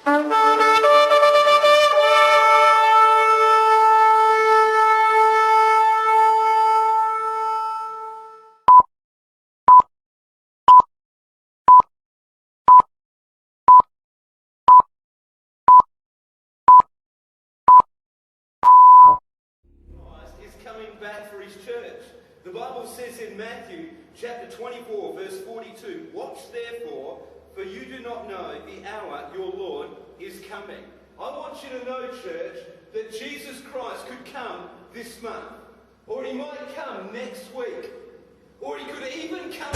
Back for his church. The Bible says in Matthew chapter 24 verse 42, watch therefore, for you do not know the hour your Lord is coming. I want you to know, church, that Jesus Christ could come this month, or he might come next week, or he could even come...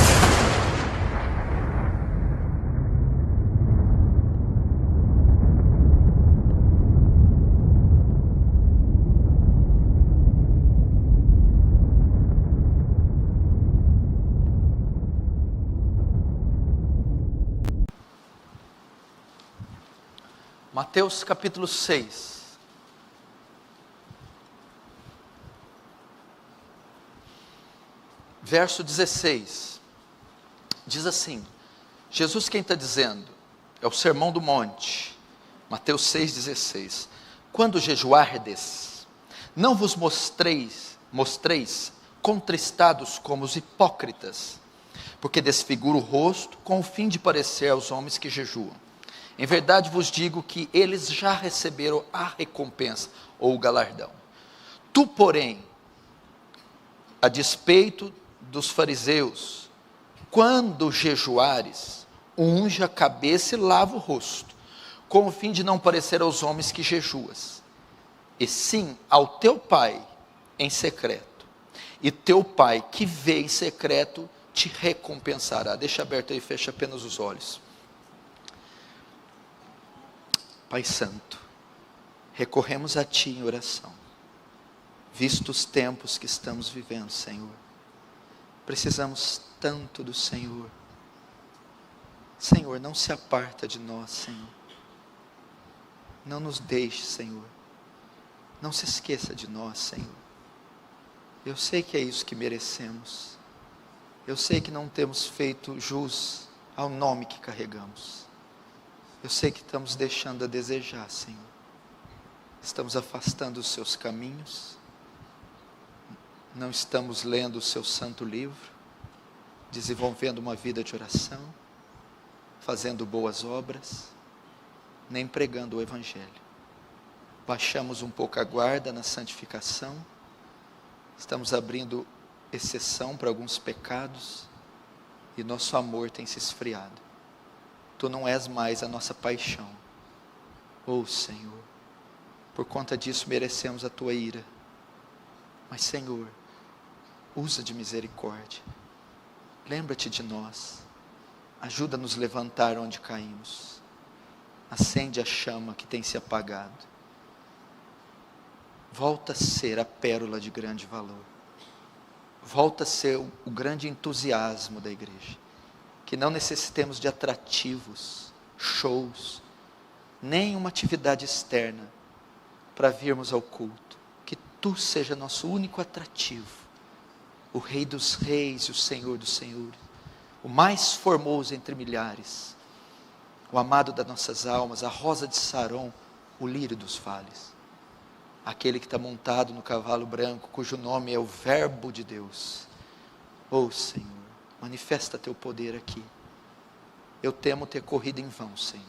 Mateus capítulo 6. Verso 16. Diz assim, Jesus quem está dizendo, é o Sermão do Monte, Mateus 6,16. Quando jejuardes, não vos mostreis contristados como os hipócritas, porque desfigura o rosto com o fim de parecer aos homens que jejuam. Em verdade vos digo que eles já receberam a recompensa ou o galardão. Tu, porém, a despeito dos fariseus, quando jejuares, unge a cabeça e lava o rosto, com o fim de não parecer aos homens que jejuas, e sim ao teu pai em secreto. E teu pai que vê em secreto te recompensará. Deixa aberto aí, fecha apenas os olhos. Pai Santo, recorremos a Ti em oração, visto os tempos que estamos vivendo, Senhor. Precisamos tanto do Senhor. Senhor, não se aparta de nós, Senhor. Não nos deixe, Senhor. Não se esqueça de nós, Senhor. Eu sei que é isso que merecemos. Eu sei que não temos feito jus ao nome que carregamos. Eu sei que estamos deixando a desejar, Senhor. Estamos afastando os seus caminhos. Não estamos lendo o seu santo livro, desenvolvendo uma vida de oração, fazendo boas obras, nem pregando o Evangelho. Baixamos um pouco a guarda na santificação, estamos abrindo exceção para alguns pecados, e nosso amor tem se esfriado. Tu não és mais a nossa paixão. Oh Senhor, por conta disso merecemos a Tua ira. Mas Senhor, usa de misericórdia. Lembra-te de nós. Ajuda-nos a levantar onde caímos. Acende a chama que tem se apagado. Volta a ser a pérola de grande valor. Volta a ser o grande entusiasmo da igreja. Que não necessitemos de atrativos, shows, nem uma atividade externa para virmos ao culto. Que Tu seja nosso único atrativo, o Rei dos Reis e o Senhor dos Senhores, o mais formoso entre milhares, o amado das nossas almas, a rosa de Saron, o lírio dos vales, aquele que está montado no cavalo branco, cujo nome é o Verbo de Deus. Oh Senhor, manifesta Teu poder aqui. Eu temo ter corrido em vão, Senhor.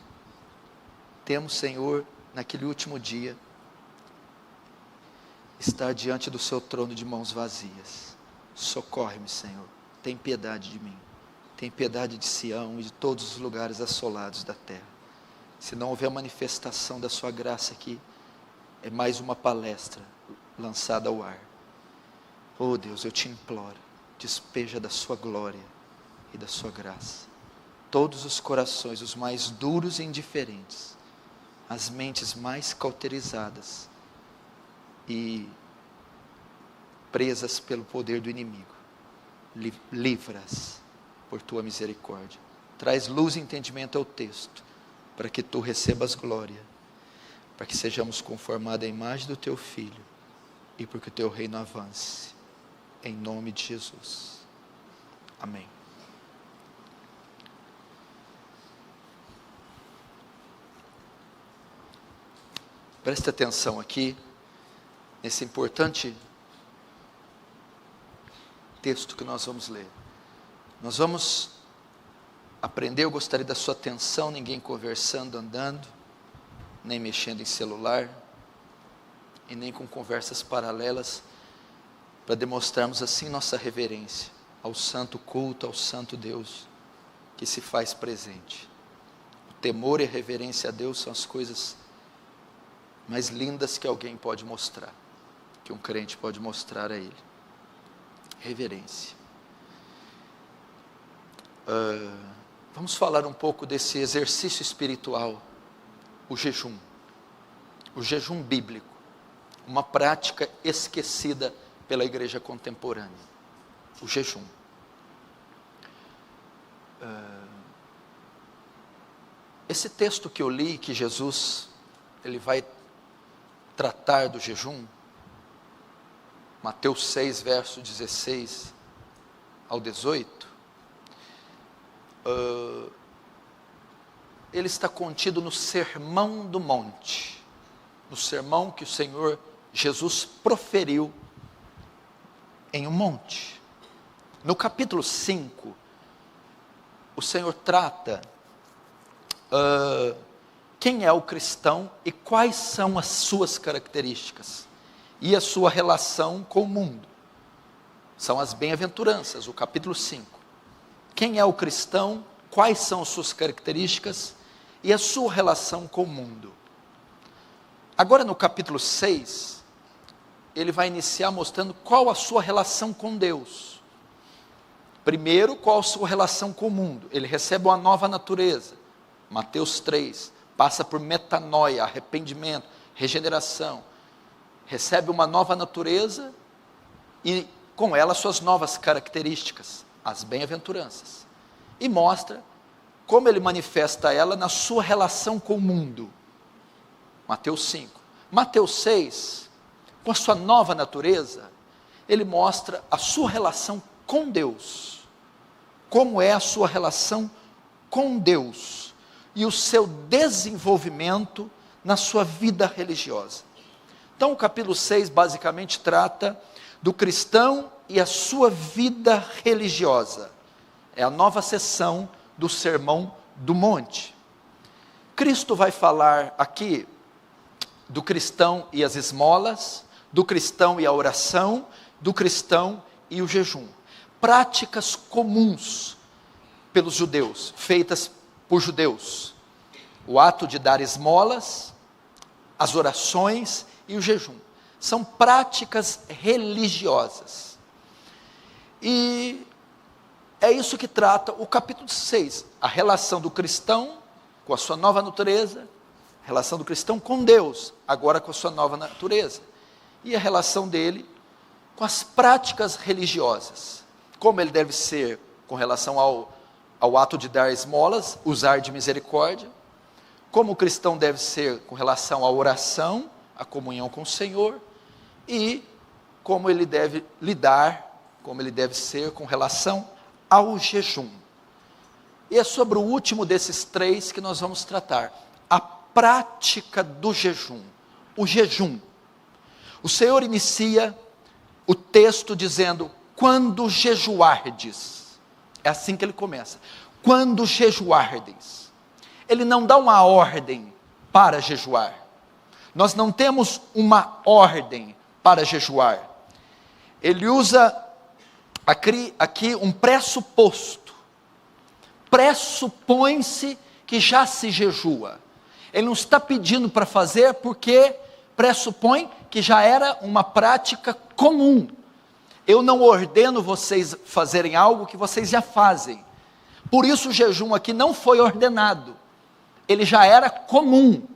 Temo, Senhor, naquele último dia, estar diante do Seu trono de mãos vazias. Socorre-me, Senhor. Tem piedade de mim. Tem piedade de Sião e de todos os lugares assolados da terra. Se não houver manifestação da Sua graça aqui, é mais uma palestra lançada ao ar. Oh Deus, eu Te imploro. Despeja da Sua glória e da Sua graça todos os corações, os mais duros e indiferentes, as mentes mais cauterizadas e presas pelo poder do inimigo. Livra-as por Tua misericórdia. Traz luz e entendimento ao texto, para que Tu recebas glória, para que sejamos conformados à imagem do Teu Filho e porque o Teu reino avance. Em nome de Jesus. Amém. Preste atenção aqui, nesse importante texto que nós vamos ler. Nós vamos aprender, eu gostaria da sua atenção, ninguém conversando, andando, nem mexendo em celular, e nem com conversas paralelas, para demonstrarmos assim nossa reverência ao santo culto, ao santo Deus, que se faz presente. O temor e a reverência a Deus são as coisas mais lindas que alguém pode mostrar, que um crente pode mostrar a Ele. Reverência. Vamos falar um pouco desse exercício espiritual, o jejum bíblico, uma prática esquecida pela igreja contemporânea, o jejum. Esse texto que eu li, que Jesus, ele vai tratar do jejum, Mateus 6, verso 16 ao 18, ele está contido no Sermão do Monte, no sermão que o Senhor Jesus proferiu em um monte. No capítulo 5, o Senhor trata quem é o cristão e quais são as suas características e a sua relação com o mundo. São as bem-aventuranças, o capítulo 5. Quem é o cristão, quais são as suas características e a sua relação com o mundo. Agora no capítulo 6, ele vai iniciar mostrando qual a sua relação com Deus. Primeiro, qual a sua relação com o mundo. Ele recebe uma nova natureza, Mateus 3, passa por metanoia, arrependimento, regeneração, recebe uma nova natureza e com ela suas novas características, as bem-aventuranças, e mostra como ele manifesta ela na sua relação com o mundo. Mateus 5. Mateus 6, com a sua nova natureza, ele mostra a sua relação com Deus, como é a sua relação com Deus, e o seu desenvolvimento na sua vida religiosa. Então o capítulo 6 basicamente trata do cristão e a sua vida religiosa. É a nova seção do Sermão do Monte. Cristo vai falar aqui do cristão e as esmolas, do cristão e a oração, do cristão e o jejum. Práticas comuns pelos judeus, feitas por judeus. O ato de dar esmolas, as orações e o jejum. São práticas religiosas. E é isso que trata o capítulo 6, a relação do cristão com a sua nova natureza, a relação do cristão com Deus, agora com a sua nova natureza, e a relação dele com as práticas religiosas, como ele deve ser com relação ao ato de dar esmolas, usar de misericórdia, como o cristão deve ser com relação à oração, à comunhão com o Senhor, e como ele deve lidar, como ele deve ser com relação ao jejum. E é sobre o último desses três que nós vamos tratar, a prática do jejum, o jejum. O Senhor inicia o texto dizendo, quando jejuardes, é assim que ele começa, quando jejuardes. Ele não dá uma ordem para jejuar, nós não temos uma ordem para jejuar, ele usa aqui um pressuposto, pressupõe-se que já se jejua, ele não está pedindo para fazer porque pressupõe que já era uma prática comum. Eu não ordeno vocês fazerem algo que vocês já fazem, por isso o jejum aqui não foi ordenado, ele já era comum.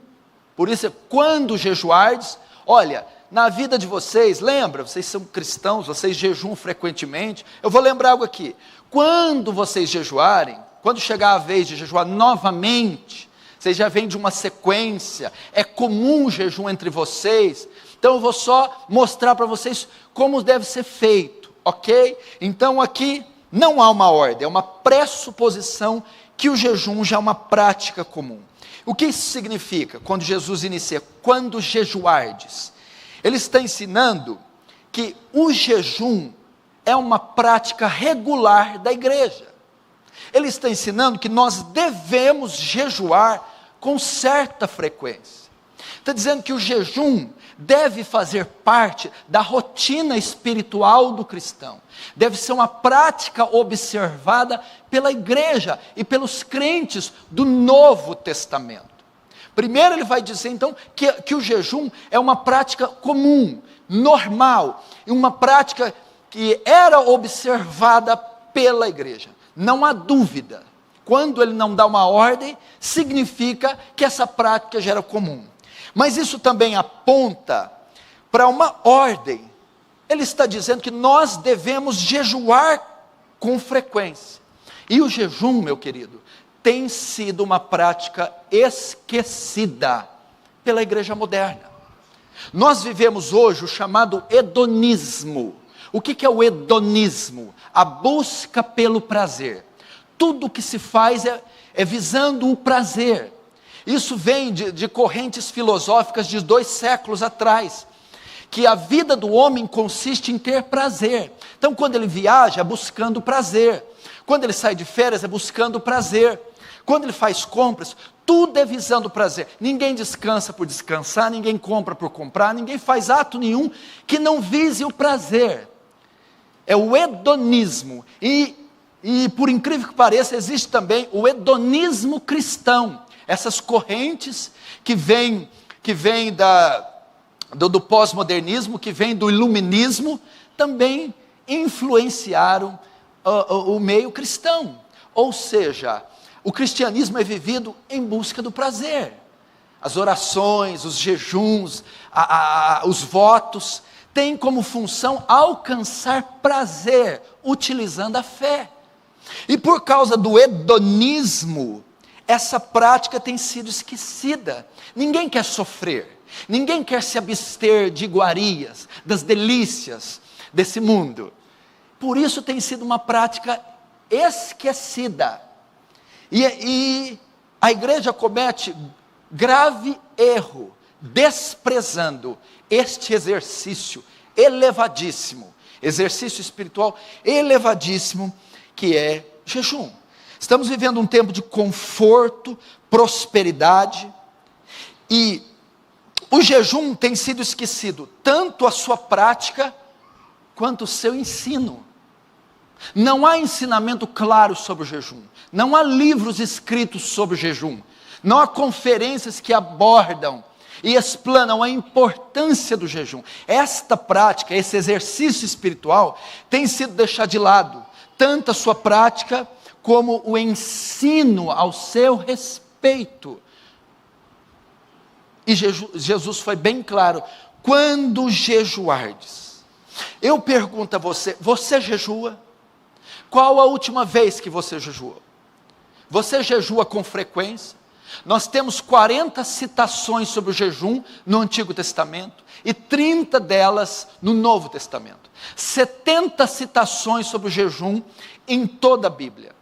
Por isso, quando jejuardes, olha, na vida de vocês, lembra, vocês são cristãos, vocês jejuam frequentemente, eu vou lembrar algo aqui, quando vocês jejuarem, quando chegar a vez de jejuar novamente, vocês já vêm de uma sequência, é comum o jejum entre vocês, então eu vou só mostrar para vocês como deve ser feito, ok? Então aqui não há uma ordem, é uma pressuposição que o jejum já é uma prática comum. O que isso significa quando Jesus inicia, quando jejuardes? Ele está ensinando que o jejum é uma prática regular da igreja. Ele está ensinando que nós devemos jejuar com certa frequência. Está dizendo que o jejum deve fazer parte da rotina espiritual do cristão. Deve ser uma prática observada pela igreja e pelos crentes do Novo Testamento. Primeiro ele vai dizer então que o jejum é uma prática comum, normal, e uma prática que era observada pela igreja. Não há dúvida, quando ele não dá uma ordem, significa que essa prática já era comum. Mas isso também aponta para uma ordem. Ele está dizendo que nós devemos jejuar com frequência. E o jejum, meu querido, tem sido uma prática esquecida pela igreja moderna. Nós vivemos hoje o chamado hedonismo. O que é o hedonismo? A busca pelo prazer. Tudo que se faz é visando o prazer. Isso vem de correntes filosóficas de 2 séculos atrás, que a vida do homem consiste em ter prazer. Então, quando ele viaja, é buscando prazer. Quando ele sai de férias, é buscando prazer. Quando ele faz compras, tudo é visando prazer. Ninguém descansa por descansar, ninguém compra por comprar, ninguém faz ato nenhum que não vise o prazer. É o hedonismo. E por incrível que pareça, existe também o hedonismo cristão. Essas correntes que vêm do pós-modernismo, que vêm do iluminismo, também influenciaram o meio cristão. Ou seja, o cristianismo é vivido em busca do prazer. As orações, os jejuns, os votos, têm como função alcançar prazer, utilizando a fé. E por causa do hedonismo, essa prática tem sido esquecida. Ninguém quer sofrer, ninguém quer se abster de iguarias, das delícias desse mundo. Por isso tem sido uma prática esquecida. E a igreja comete grave erro, desprezando este exercício elevadíssimo, exercício espiritual elevadíssimo, que é jejum. Estamos vivendo um tempo de conforto, prosperidade, e o jejum tem sido esquecido, tanto a sua prática, quanto o seu ensino. Não há ensinamento claro sobre o jejum, não há livros escritos sobre o jejum, não há conferências que abordam e explanam a importância do jejum. Esta prática, esse exercício espiritual, tem sido deixado de lado, tanto a sua prática, como o ensino ao seu respeito. E Jesus foi bem claro, quando jejuardes. Eu pergunto a você, você jejua? Qual a última vez que você jejuou? Você jejua com frequência? Nós temos 40 citações sobre o jejum no Antigo Testamento e 30 delas no Novo Testamento. 70 citações sobre o jejum em toda a Bíblia.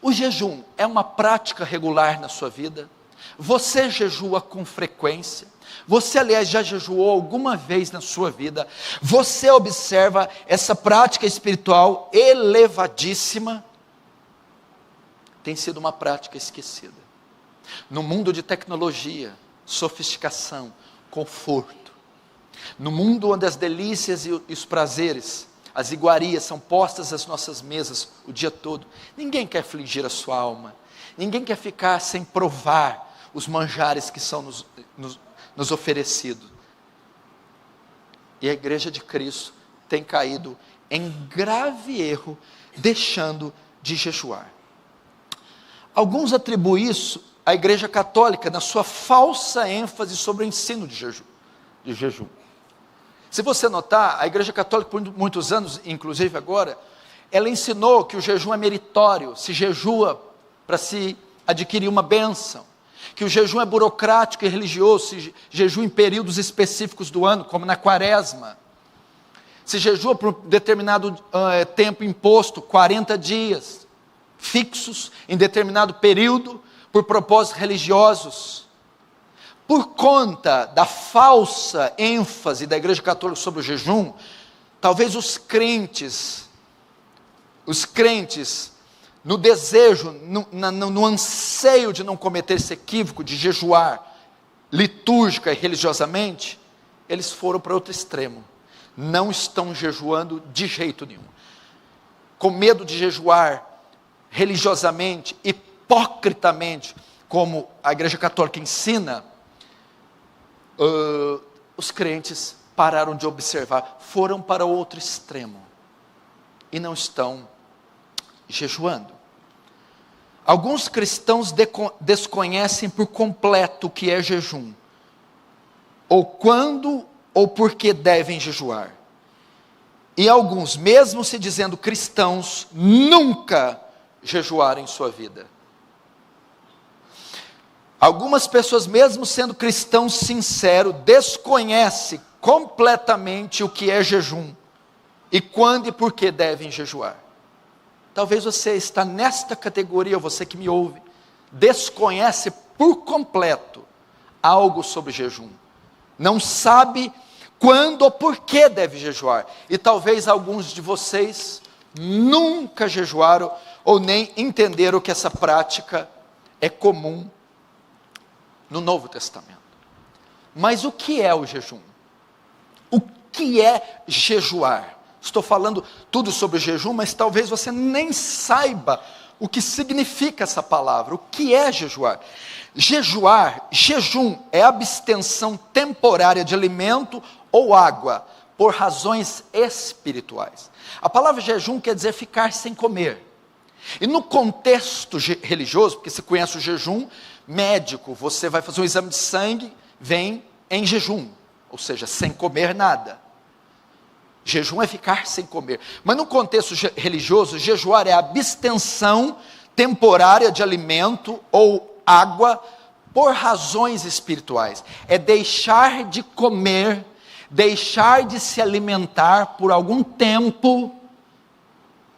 O jejum é uma prática regular na sua vida? Você jejua com frequência? Você, aliás, já jejuou alguma vez na sua vida? Você observa essa prática espiritual elevadíssima? Tem sido uma prática esquecida. No mundo de tecnologia, sofisticação, conforto, no mundo onde as delícias e os prazeres, as iguarias são postas às nossas mesas o dia todo, ninguém quer afligir a sua alma, ninguém quer ficar sem provar os manjares que são nos oferecidos. E a igreja de Cristo tem caído em grave erro, deixando de jejuar. Alguns atribuem isso à igreja católica, na sua falsa ênfase sobre o ensino de jejum. Se você notar, a igreja católica por muitos anos, inclusive agora, ela ensinou que o jejum é meritório, se jejua para se adquirir uma bênção, que o jejum é burocrático e religioso, se jejua em períodos específicos do ano, como na quaresma, se jejua por um determinado tempo imposto, 40 dias, fixos em determinado período, por propósitos religiosos. Por conta da falsa ênfase da Igreja Católica sobre o jejum, talvez os crentes, no desejo, no anseio de não cometer esse equívoco de jejuar litúrgica e religiosamente, eles foram para outro extremo. Não estão jejuando de jeito nenhum. Com medo de jejuar religiosamente, hipocritamente, como a Igreja Católica ensina, os crentes pararam de observar, foram para outro extremo e não estão jejuando. Alguns cristãos desconhecem por completo o que é jejum, ou quando ou por que devem jejuar. E alguns, mesmo se dizendo cristãos, nunca jejuaram em sua vida. Algumas pessoas, mesmo sendo cristãos sinceros, desconhecem completamente o que é jejum e quando e por que devem jejuar. Talvez você está nesta categoria, você que me ouve, desconhece por completo algo sobre jejum. Não sabe quando ou por que deve jejuar. E talvez alguns de vocês nunca jejuaram ou nem entenderam que essa prática é comum no Novo Testamento. Mas o que é o jejum? O que é jejuar? Estou falando tudo sobre jejum, mas talvez você nem saiba o que significa essa palavra. O que é jejuar? Jejum é abstenção temporária de alimento ou água, por razões espirituais. A palavra jejum quer dizer ficar sem comer. E no contexto religioso, porque você conhece o jejum médico, você vai fazer um exame de sangue, vem em jejum, ou seja, sem comer nada. Jejum é ficar sem comer. Mas no contexto religioso, jejuar é a abstenção temporária de alimento ou água por razões espirituais. É deixar de comer, deixar de se alimentar por algum tempo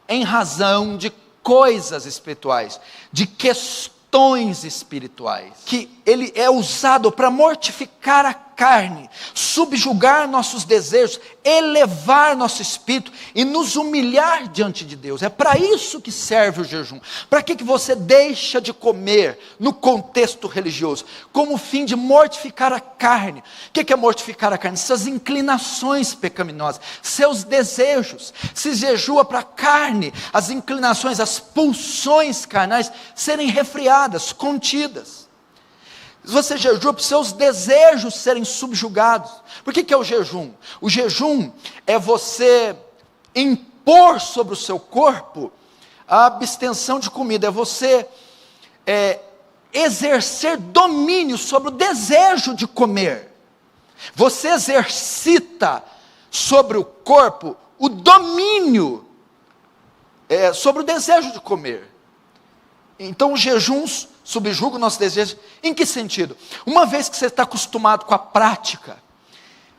em razão de coisas espirituais, de questões espirituais, que ele é usado para mortificar a carne, subjugar nossos desejos, elevar nosso espírito e nos humilhar diante de Deus. É para isso que serve o jejum. Para que você deixa de comer no contexto religioso? Como fim de mortificar a carne. O que é mortificar a carne? Suas inclinações pecaminosas, seus desejos. Se jejua para a carne, as inclinações, as pulsões carnais serem refriadas, contidas. Você jejua para os seus desejos serem subjugados. Por que é o jejum? O jejum é você impor sobre o seu corpo a abstenção de comida. É você exercer domínio sobre o desejo de comer. Você exercita sobre o corpo o domínio sobre o desejo de comer. Então os jejuns subjuga o nosso desejo. Em que sentido? Uma vez que você está acostumado com a prática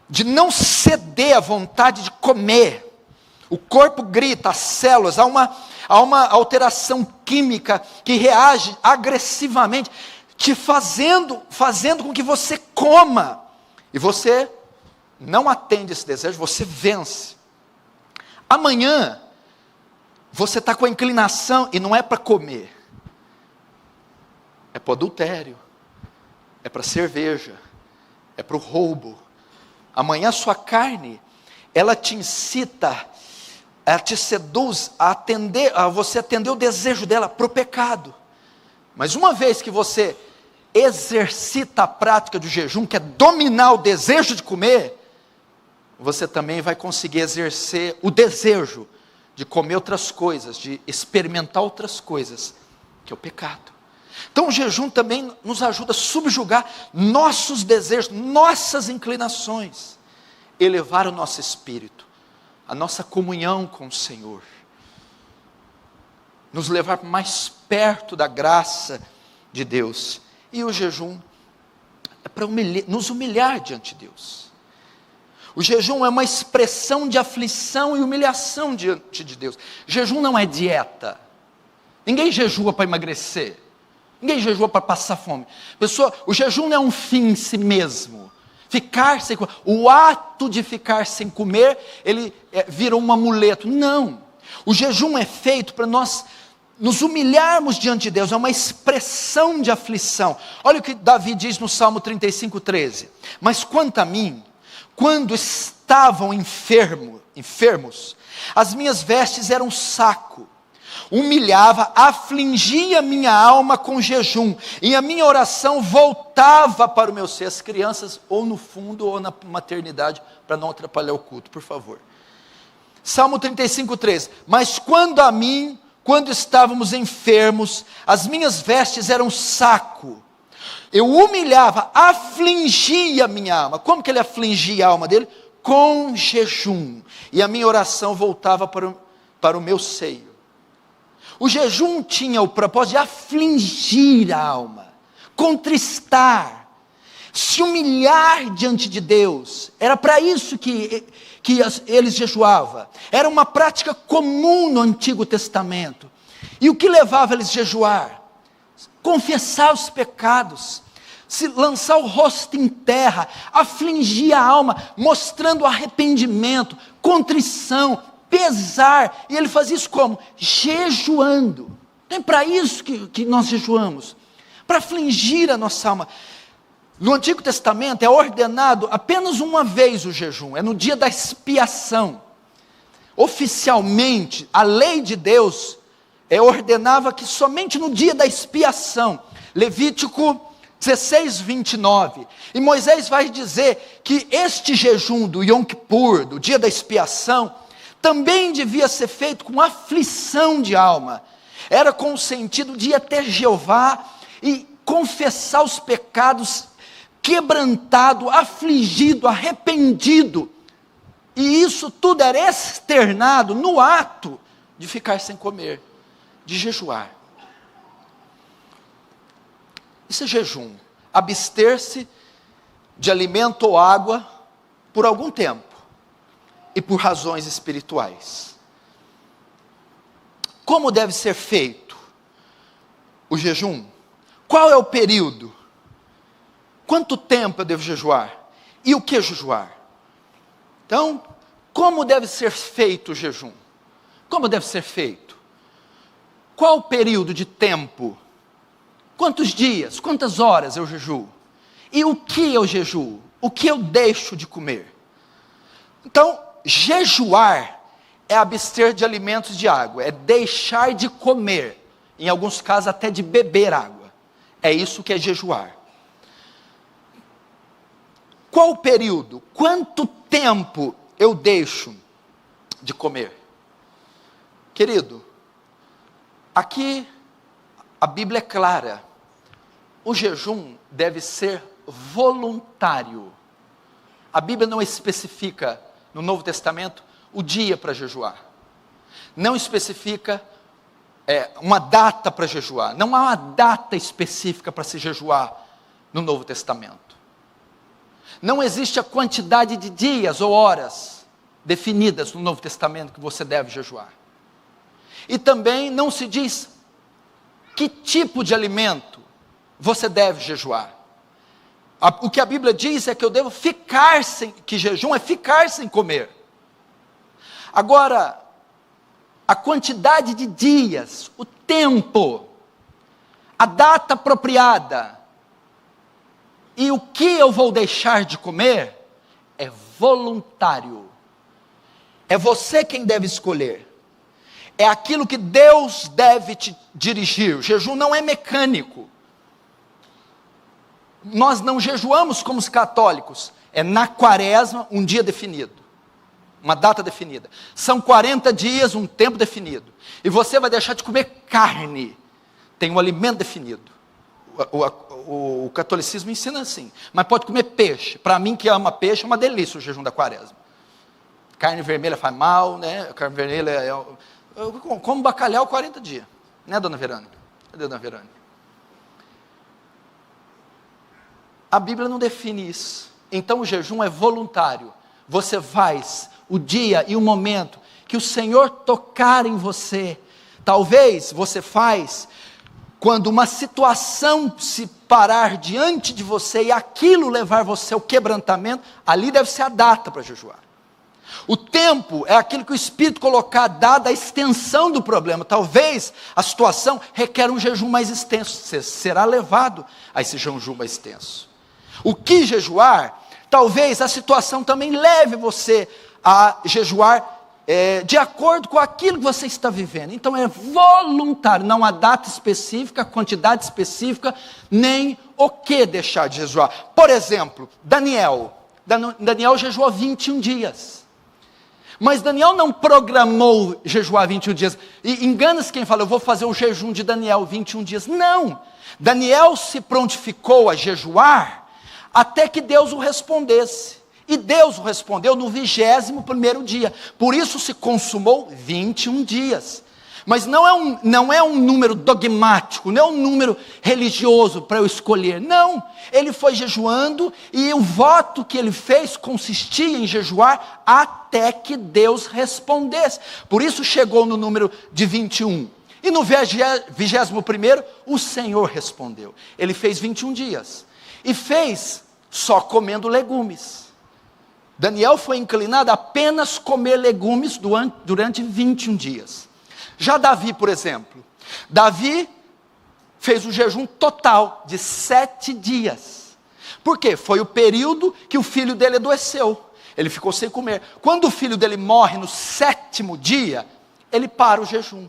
de não ceder à vontade de comer, o corpo grita, as células, há uma alteração química que reage agressivamente, te fazendo com que você coma, e você não atende esse desejo, você vence. Amanhã, você está com a inclinação, e não é para comer, é para o adultério, é para a cerveja, é para o roubo. Amanhã a sua carne, ela te incita, ela te seduz a você atender o desejo dela para o pecado. Mas uma vez que você exercita a prática do jejum, que é dominar o desejo de comer, você também vai conseguir exercer o desejo de comer outras coisas, de experimentar outras coisas, que é o pecado. Então o jejum também nos ajuda a subjugar nossos desejos, nossas inclinações, elevar o nosso espírito, a nossa comunhão com o Senhor, nos levar mais perto da graça de Deus. E o jejum é para nos humilhar diante de Deus. O jejum é uma expressão de aflição e humilhação diante de Deus. Jejum não é dieta. Ninguém jejua para emagrecer. Ninguém jejua para passar fome. O jejum não é um fim em si mesmo. O ato de ficar sem comer, ele vira um amuleto. Não. O jejum é feito para nós nos humilharmos diante de Deus, é uma expressão de aflição. Olha o que Davi diz no Salmo 35:13. Mas quanto a mim, quando estavam enfermos, as minhas vestes eram saco, humilhava, afligia minha alma com jejum, e a minha oração voltava para o meu ser. As crianças, ou no fundo, ou na maternidade, para não atrapalhar o culto, por favor. Salmo 35:13. Mas quando a mim, quando estávamos enfermos, as minhas vestes eram saco, eu humilhava, afligia minha alma. Como que ele afligia a alma dele? Com jejum, e a minha oração voltava para o meu seio. O jejum tinha o propósito de afligir a alma, contristar, se humilhar diante de Deus. Era para isso que eles jejuavam. Era uma prática comum no Antigo Testamento. E o que levava eles a jejuar? Confessar os pecados, se lançar o rosto em terra, afligir a alma, mostrando arrependimento, contrição, pesar. E ele fazia isso como? Jejuando. É para isso que nós jejuamos, para afligir a nossa alma. No Antigo Testamento é ordenado apenas uma vez o jejum, é no dia da expiação. Oficialmente, a lei de Deus ordenava que somente no dia da expiação. Levítico 16:29. E Moisés vai dizer que este jejum do Yom Kippur, do dia da expiação, também devia ser feito com aflição de alma. Era com o sentido de ir até Jeová e confessar os pecados, quebrantado, afligido, arrependido. E isso tudo era externado no ato de ficar sem comer, de jejuar. Isso é jejum. Abster-se de alimento ou água por algum tempo e por razões espirituais. Como deve ser feito o jejum? Qual é o período? Quanto tempo eu devo jejuar? E o que jejuar? Então, como deve ser feito o jejum? Como deve ser feito? Qual o período de tempo? Quantos dias, quantas horas eu jejuo? E o que eu jejuo? O que eu deixo de comer? Então, jejuar é abster de alimentos de água, é deixar de comer, em alguns casos até de beber água. É isso que é jejuar. Qual o período? Quanto tempo eu deixo de comer? Querido, aqui a Bíblia é clara. O jejum deve ser voluntário. A Bíblia não especifica no Novo Testamento o dia para jejuar. Não especifica uma data para jejuar. Não há uma data específica para se jejuar no Novo Testamento. Não existe a quantidade de dias ou horas definidas no Novo Testamento que você deve jejuar. E também não se diz que tipo de alimento você deve jejuar. O que a Bíblia diz é que eu devo ficar que jejum é ficar sem comer. Agora, a quantidade de dias, o tempo, a data apropriada e o que eu vou deixar de comer é voluntário. É você quem deve escolher. É aquilo que Deus deve te dirigir. O jejum não é mecânico. Nós não jejuamos como os católicos. É na quaresma, um dia definido. Uma data definida. São 40 dias, um tempo definido. E você vai deixar de comer carne. Tem um alimento definido. O catolicismo ensina assim. Mas pode comer peixe. Para mim que ama peixe, é uma delícia o jejum da quaresma. Carne vermelha faz mal, né? Carne vermelha eu como bacalhau 40 dias. Né, dona Verônica? Cadê a dona Verônica? A Bíblia não define isso. Então o jejum é voluntário. Você faz o dia e o momento que o Senhor tocar em você, Talvez você faz quando uma situação se parar diante de você e aquilo levar você ao quebrantamento, ali deve ser a data para jejuar. O tempo é aquilo que o Espírito colocar, dada a extensão do problema. Talvez a situação requer um jejum mais extenso, você será levado a esse jejum mais extenso. O que jejuar? Talvez a situação também leve você a jejuar de acordo com aquilo que você está vivendo. Então é voluntário, não há data específica, quantidade específica, nem o que deixar de jejuar. Por exemplo, Daniel jejuou 21 dias. Mas Daniel não programou jejuar 21 dias. E engana-se quem fala, eu vou fazer o jejum de Daniel 21 dias. Não, Daniel se prontificou a jejuar até que Deus o respondesse. E Deus o respondeu no 21º dia. Por isso se consumou 21 dias. Mas não é um número dogmático, não é um número religioso para eu escolher. Não, ele foi jejuando e o voto que ele fez consistia em jejuar até que Deus respondesse. Por isso chegou no número de 21. E no 21º, o Senhor respondeu. Ele fez 21 dias. E fez só comendo legumes. Daniel foi inclinado a apenas comer legumes durante 21 dias. Já Davi, por exemplo, Davi fez um jejum total de 7 dias. Por quê? Foi o período que o filho dele adoeceu. Ele ficou sem comer. Quando o filho dele morre no 7º dia, ele para o jejum.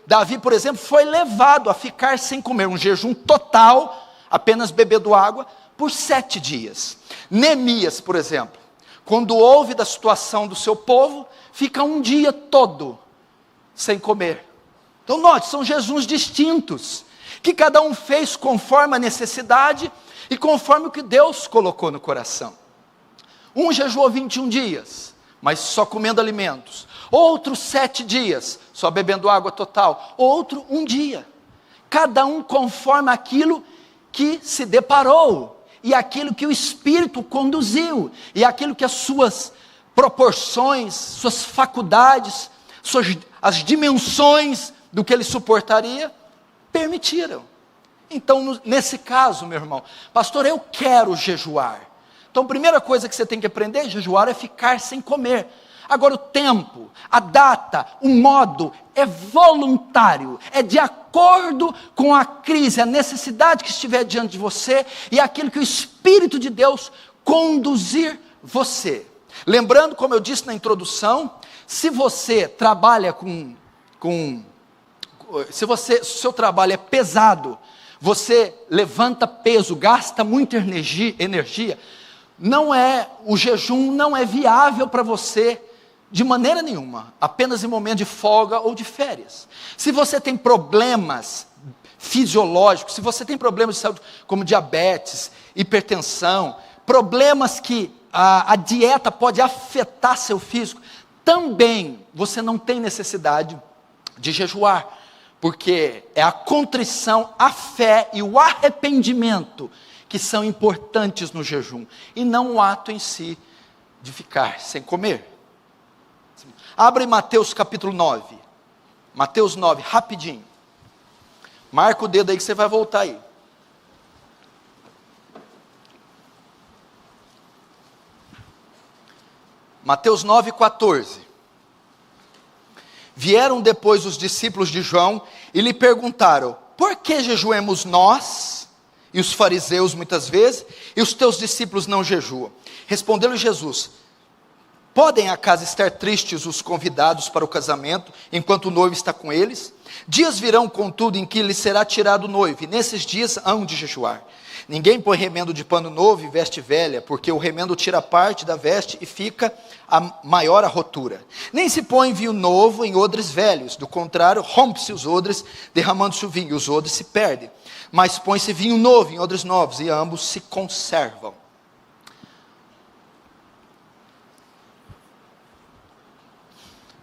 Davi, por exemplo, foi levado a ficar sem comer, um jejum total, apenas bebendo água, por 7 dias. Neemias, por exemplo, quando ouve da situação do seu povo, fica um dia todo sem comer. Então note, são jejuns distintos, que cada um fez conforme a necessidade e conforme o que Deus colocou no coração. Um jejuou 21 dias, mas só comendo alimentos. Outro 7 dias, só bebendo água total. Outro 1 dia. Cada um conforme aquilo que se deparou, e aquilo que o Espírito conduziu, e aquilo que as suas proporções, suas faculdades, as dimensões do que ele suportaria, permitiram. Então, nesse caso, meu irmão, pastor, eu quero jejuar. Então, a primeira coisa que você tem que aprender, jejuar é ficar sem comer. Agora, o tempo, a data, o modo, é voluntário, é de acordo com a crise, a necessidade que estiver diante de você, e aquilo que o Espírito de Deus conduzir você. Lembrando, como eu disse na introdução, se você trabalha se o seu trabalho é pesado, você levanta peso, gasta muita energia, o jejum não é viável para você de maneira nenhuma, apenas em momento de folga ou de férias. Se você tem problemas fisiológicos, se você tem problemas de saúde como diabetes, hipertensão, problemas que a dieta pode afetar seu físico, também você não tem necessidade de jejuar, porque é a contrição, a fé e o arrependimento que são importantes no jejum, e não o ato em si de ficar sem comer. Abre Mateus capítulo 9, Mateus 9, rapidinho, marca o dedo aí que você vai voltar aí. Mateus 9, 14. Vieram depois os discípulos de João e lhe perguntaram: por que jejuemos nós e os fariseus muitas vezes, e os teus discípulos não jejuam? Respondeu-lhe Jesus: podem acaso estar tristes os convidados para o casamento, enquanto o noivo está com eles? Dias virão, contudo, em que lhe será tirado o noivo, e nesses dias hão de jejuar. Ninguém põe remendo de pano novo e veste velha, porque o remendo tira parte da veste e fica maior a rotura. Nem se põe vinho novo em odres velhos, do contrário, rompe-se os odres, derramando-se o vinho, e os odres se perdem. Mas põe-se vinho novo em odres novos, e ambos se conservam.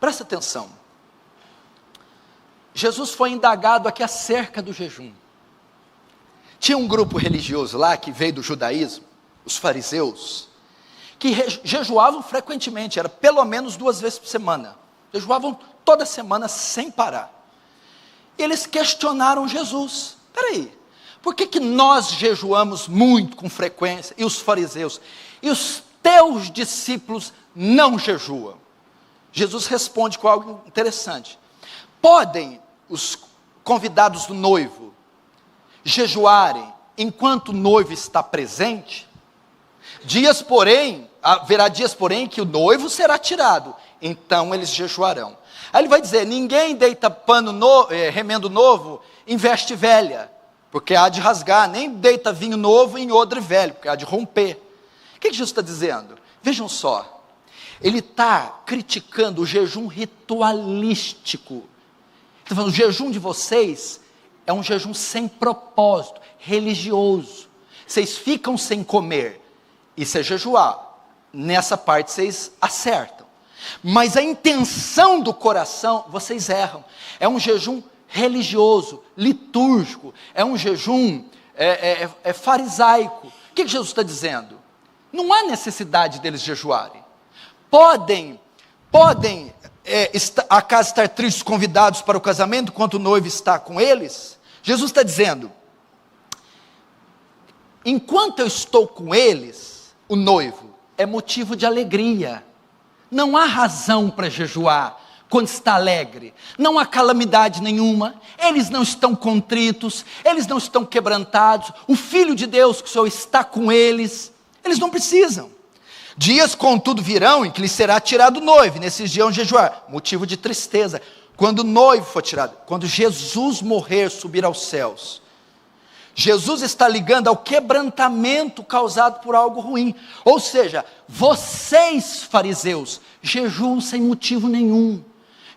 Presta atenção. Jesus foi indagado aqui acerca do jejum. Tinha um grupo religioso lá que veio do judaísmo, os fariseus, que jejuavam frequentemente, era pelo menos 2 vezes por semana. Jejuavam toda semana sem parar. Eles questionaram Jesus. Espera aí, por que nós jejuamos muito com frequência, e os fariseus, e os teus discípulos não jejuam? Jesus responde com algo interessante. Podem os convidados do noivo jejuarem enquanto o noivo está presente? Haverá dias, porém, que o noivo será tirado, então eles jejuarão. Aí ele vai dizer, ninguém deita remendo novo em veste velha, porque há de rasgar, nem deita vinho novo em odre velho, porque há de romper. O que Jesus está dizendo? Vejam só, ele está criticando o jejum ritualístico. Ele está falando, o jejum de vocês é um jejum sem propósito, religioso. Vocês ficam sem comer, isso é jejuar. Nessa parte vocês acertam. Mas a intenção do coração, vocês erram. É um jejum religioso, litúrgico, é um jejum farisaico. O que Jesus está dizendo? Não há necessidade deles jejuarem. Podem acaso estar tristes, convidados para o casamento, enquanto o noivo está com eles? Jesus está dizendo, enquanto eu estou com eles, o noivo, é motivo de alegria. Não há razão para jejuar quando está alegre. Não há calamidade nenhuma. Eles não estão contritos. Eles não estão quebrantados. O Filho de Deus, que o Senhor está com eles. Eles não precisam. Dias, contudo, virão em que lhe será tirado o noivo. Nesses dias vão jejuar. Motivo de tristeza. Quando o noivo for tirado. Quando Jesus morrer, subir aos céus. Jesus está ligando ao quebrantamento causado por algo ruim. Ou seja, vocês, fariseus, jejuam sem motivo nenhum.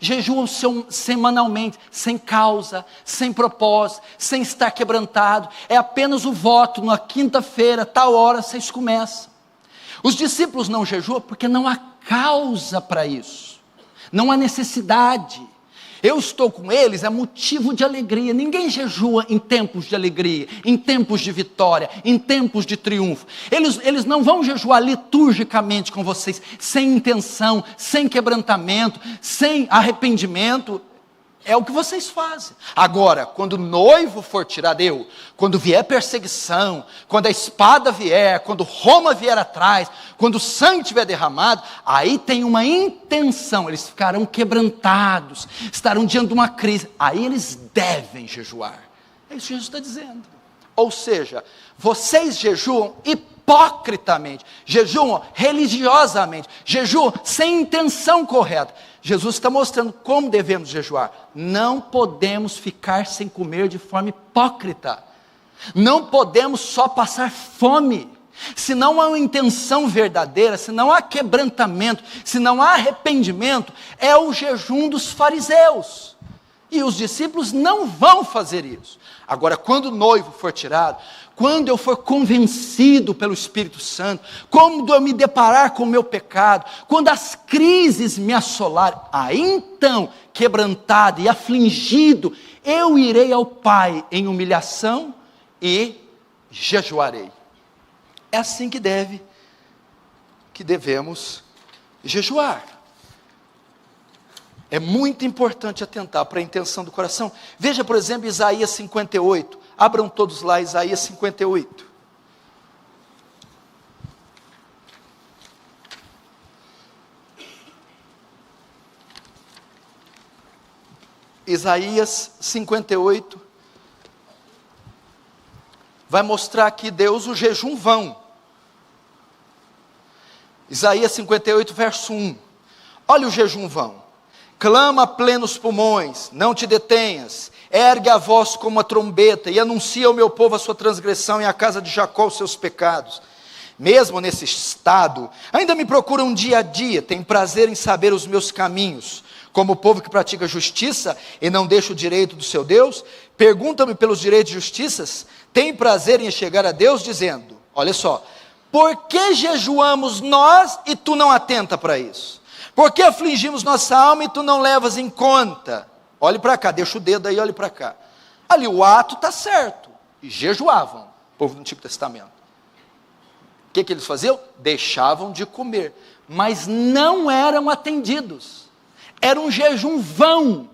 Jejuam semanalmente, sem causa, sem propósito, sem estar quebrantado. É apenas o voto, na quinta-feira, tal hora, vocês começam. Os discípulos não jejuam porque não há causa para isso. Não há necessidade. Eu estou com eles, é motivo de alegria. Ninguém jejua em tempos de alegria, em tempos de vitória, em tempos de triunfo. Eles não vão jejuar liturgicamente com vocês, sem intenção, sem quebrantamento, sem arrependimento. É o que vocês fazem. Agora, quando o noivo for tirado, quando vier perseguição, quando a espada vier, quando Roma vier atrás, quando o sangue estiver derramado, aí tem uma intenção, eles ficarão quebrantados, estarão diante de uma crise, aí eles devem jejuar. É isso que Jesus está dizendo. Ou seja, vocês jejuam hipocritamente, jejuam religiosamente, jejuam sem intenção correta. Jesus está mostrando como devemos jejuar. Não podemos ficar sem comer de forma hipócrita. Não podemos só passar fome. Se não há uma intenção verdadeira, se não há quebrantamento, se não há arrependimento, é o jejum dos fariseus. E os discípulos não vão fazer isso. Agora, quando o noivo for tirado, quando eu for convencido pelo Espírito Santo, quando eu me deparar com o meu pecado, quando as crises me assolarem, aí então, quebrantado e afligido, eu irei ao Pai em humilhação e jejuarei. É assim que devemos jejuar. É muito importante atentar para a intenção do coração. Veja, por exemplo, Isaías 58. Abram todos lá, Isaías 58. Isaías 58. Vai mostrar aqui Deus o jejum vão. Isaías 58, verso 1. Olha o jejum vão. Clama a plenos pulmões, não te detenhas, ergue a voz como a trombeta e anuncia ao meu povo a sua transgressão e à casa de Jacó os seus pecados. Mesmo nesse estado, ainda me procuram dia a dia, tem prazer em saber os meus caminhos. Como o povo que pratica justiça e não deixa o direito do seu Deus, pergunta-me pelos direitos de justiça, tem prazer em chegar a Deus dizendo, olha só, por que jejuamos nós e tu não atenta para isso? Por que afligimos nossa alma e tu não levas em conta? Olhe para cá, deixa o dedo aí, olhe para cá. Ali o ato está certo. E jejuavam, o povo do Antigo Testamento. O que eles faziam? Deixavam de comer. Mas não eram atendidos. Era um jejum vão.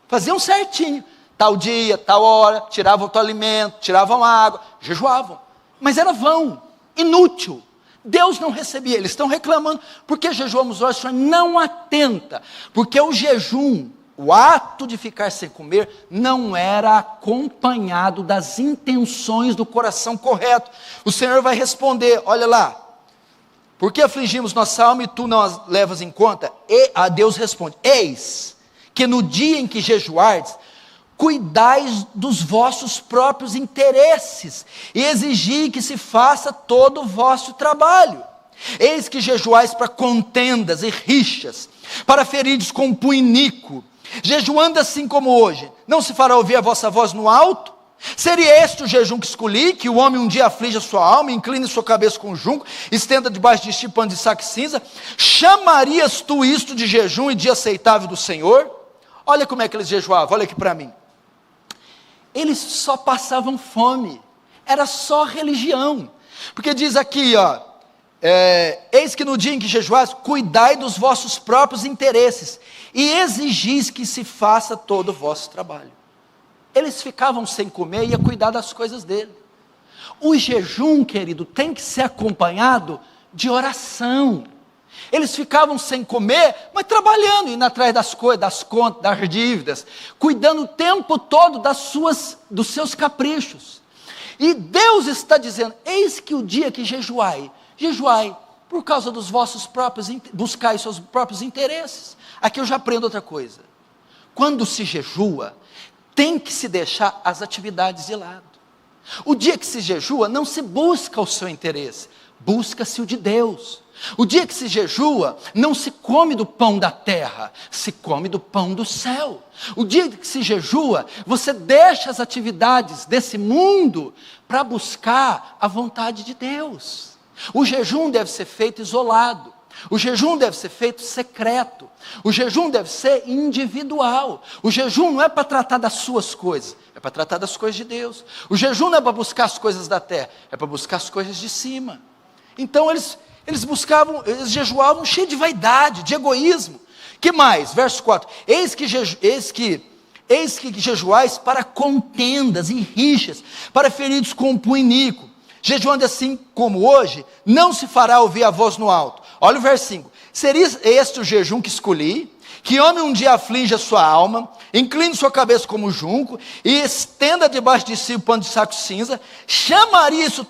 Faziam certinho. tal dia, tal hora, tiravam o teu alimento, tiravam água, jejuavam. Mas era vão, inútil. Deus não recebia. Eles estão reclamando, porque jejuamos hoje? O Senhor não atenta, porque o jejum, o ato de ficar sem comer, não era acompanhado das intenções do coração correto. O Senhor vai responder, olha lá, por que afligimos nossa alma e tu não as levas em conta? E a Deus responde, eis que no dia em que jejuardes, cuidais dos vossos próprios interesses, e exigi que se faça todo o vosso trabalho. Eis que jejuais para contendas e rixas, para feridos com punho iníquo, jejuando assim como hoje, não se fará ouvir a vossa voz no alto? Seria este o jejum que escolhi, que o homem um dia aflige a sua alma, incline sua cabeça com junco, estenda debaixo de ti pano de saco e cinza? Chamarias tu isto de jejum e dia aceitável do Senhor? Olha como é que eles jejuavam, olha aqui para mim. Eles só passavam fome, era só religião, porque diz aqui, ó, eis que no dia em que jejuais, cuidai dos vossos próprios interesses, e exigis que se faça todo o vosso trabalho. Eles ficavam sem comer e ia cuidar das coisas dele. O jejum, querido, tem que ser acompanhado de oração. Eles ficavam sem comer, mas trabalhando, indo atrás das coisas, das contas, das dívidas, cuidando o tempo todo dos seus caprichos. E Deus está dizendo, eis que o dia que jejuai por causa dos vossos próprios, buscai os seus próprios interesses. Aqui eu já aprendo outra coisa. Quando se jejua, tem que se deixar as atividades de lado. O dia que se jejua, não se busca o seu interesse, busca-se o de Deus. O dia que se jejua, não se come do pão da terra, se come do pão do céu. O dia que se jejua, você deixa as atividades desse mundo para buscar a vontade de Deus. O jejum deve ser feito isolado. O jejum deve ser feito secreto. O jejum deve ser individual. O jejum não é para tratar das suas coisas, é para tratar das coisas de Deus. O jejum não é para buscar as coisas da terra, é para buscar as coisas de cima. Então eles jejuavam cheio de vaidade, de egoísmo. Que mais? Verso 4. Eis que jejuais para contendas e rixas, para feridos com punho iníquo. Jejuando assim como hoje, não se fará ouvir a voz no alto. Olha o verso 5. Seria este o jejum que escolhi? Que homem um dia aflige a sua alma, incline sua cabeça como junco, e estenda debaixo de si o pano de saco cinza? Chamaria isso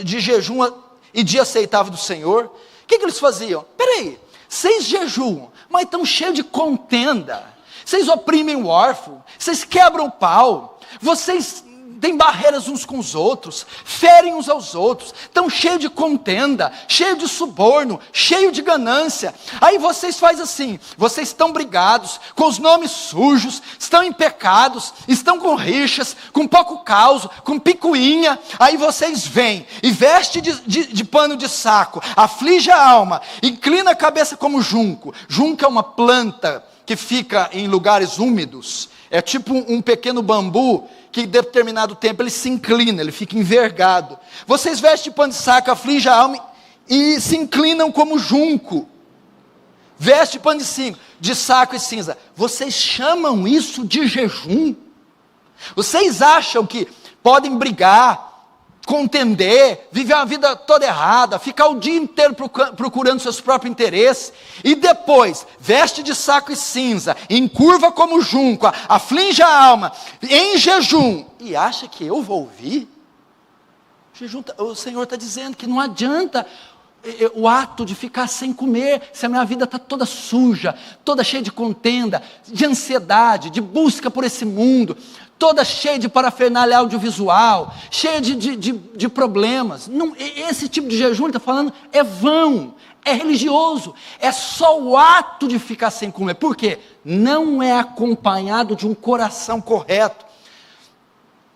de jejum e dia aceitável do Senhor? O que eles faziam? Peraí, vocês jejuam, mas estão cheios de contenda, vocês oprimem o órfão, vocês quebram o pau, vocês têm barreiras uns com os outros, ferem uns aos outros, estão cheios de contenda, cheios de suborno, cheios de ganância. Aí vocês fazem assim, vocês estão brigados, com os nomes sujos, estão em pecados, estão com rixas, com pouco caos, com picuinha. Aí vocês vêm e veste de pano de saco, aflige a alma, inclina a cabeça como junco. Junco é uma planta que fica em lugares úmidos, é tipo um pequeno bambu, que em determinado tempo ele se inclina, ele fica envergado. Vocês vestem de pano de saco, aflige a alma e se inclinam como junco. Veste de pano de saco e cinza. Vocês chamam isso de jejum? Vocês acham que podem brigar, contender, viver uma vida toda errada, ficar o dia inteiro procurando seus próprios interesses, e depois veste de saco e cinza, encurva como junco, aflige a alma, em jejum, e acha que eu vou ouvir? O Senhor está dizendo que não adianta o ato de ficar sem comer, se a minha vida está toda suja, toda cheia de contenda, de ansiedade, de busca por esse mundo, toda cheia de parafernália audiovisual, cheia de problemas. Não, esse tipo de jejum, ele está falando, é vão, é religioso, é só o ato de ficar sem comer. Por quê? Não é acompanhado de um coração correto.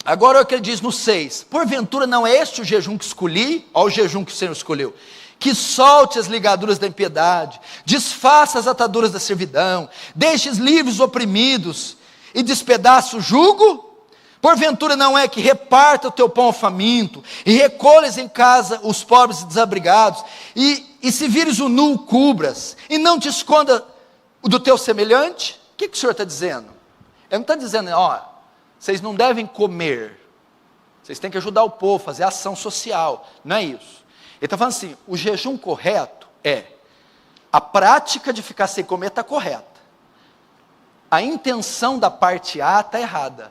Agora o que ele diz no 6, porventura não é este o jejum que escolhi? Olha o jejum que o Senhor escolheu. Que solte as ligaduras da impiedade, desfaça as ataduras da servidão, deixes livres os oprimidos, e despedaça o jugo? Porventura não é que reparta o teu pão ao faminto, e recolhes em casa os pobres e desabrigados, e se vires o nu, cubras, e não te esconda do teu semelhante? O que o Senhor está dizendo? Ele não está dizendo, vocês não devem comer, vocês têm que ajudar o povo, fazer ação social, não é isso. Ele está falando assim, o jejum correto é, a prática de ficar sem comer está correta, a intenção da parte A está errada,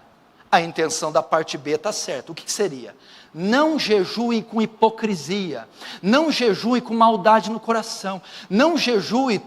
a intenção da parte B está certa. O que seria? Não jejue com hipocrisia, não jejue com maldade no coração, não jejue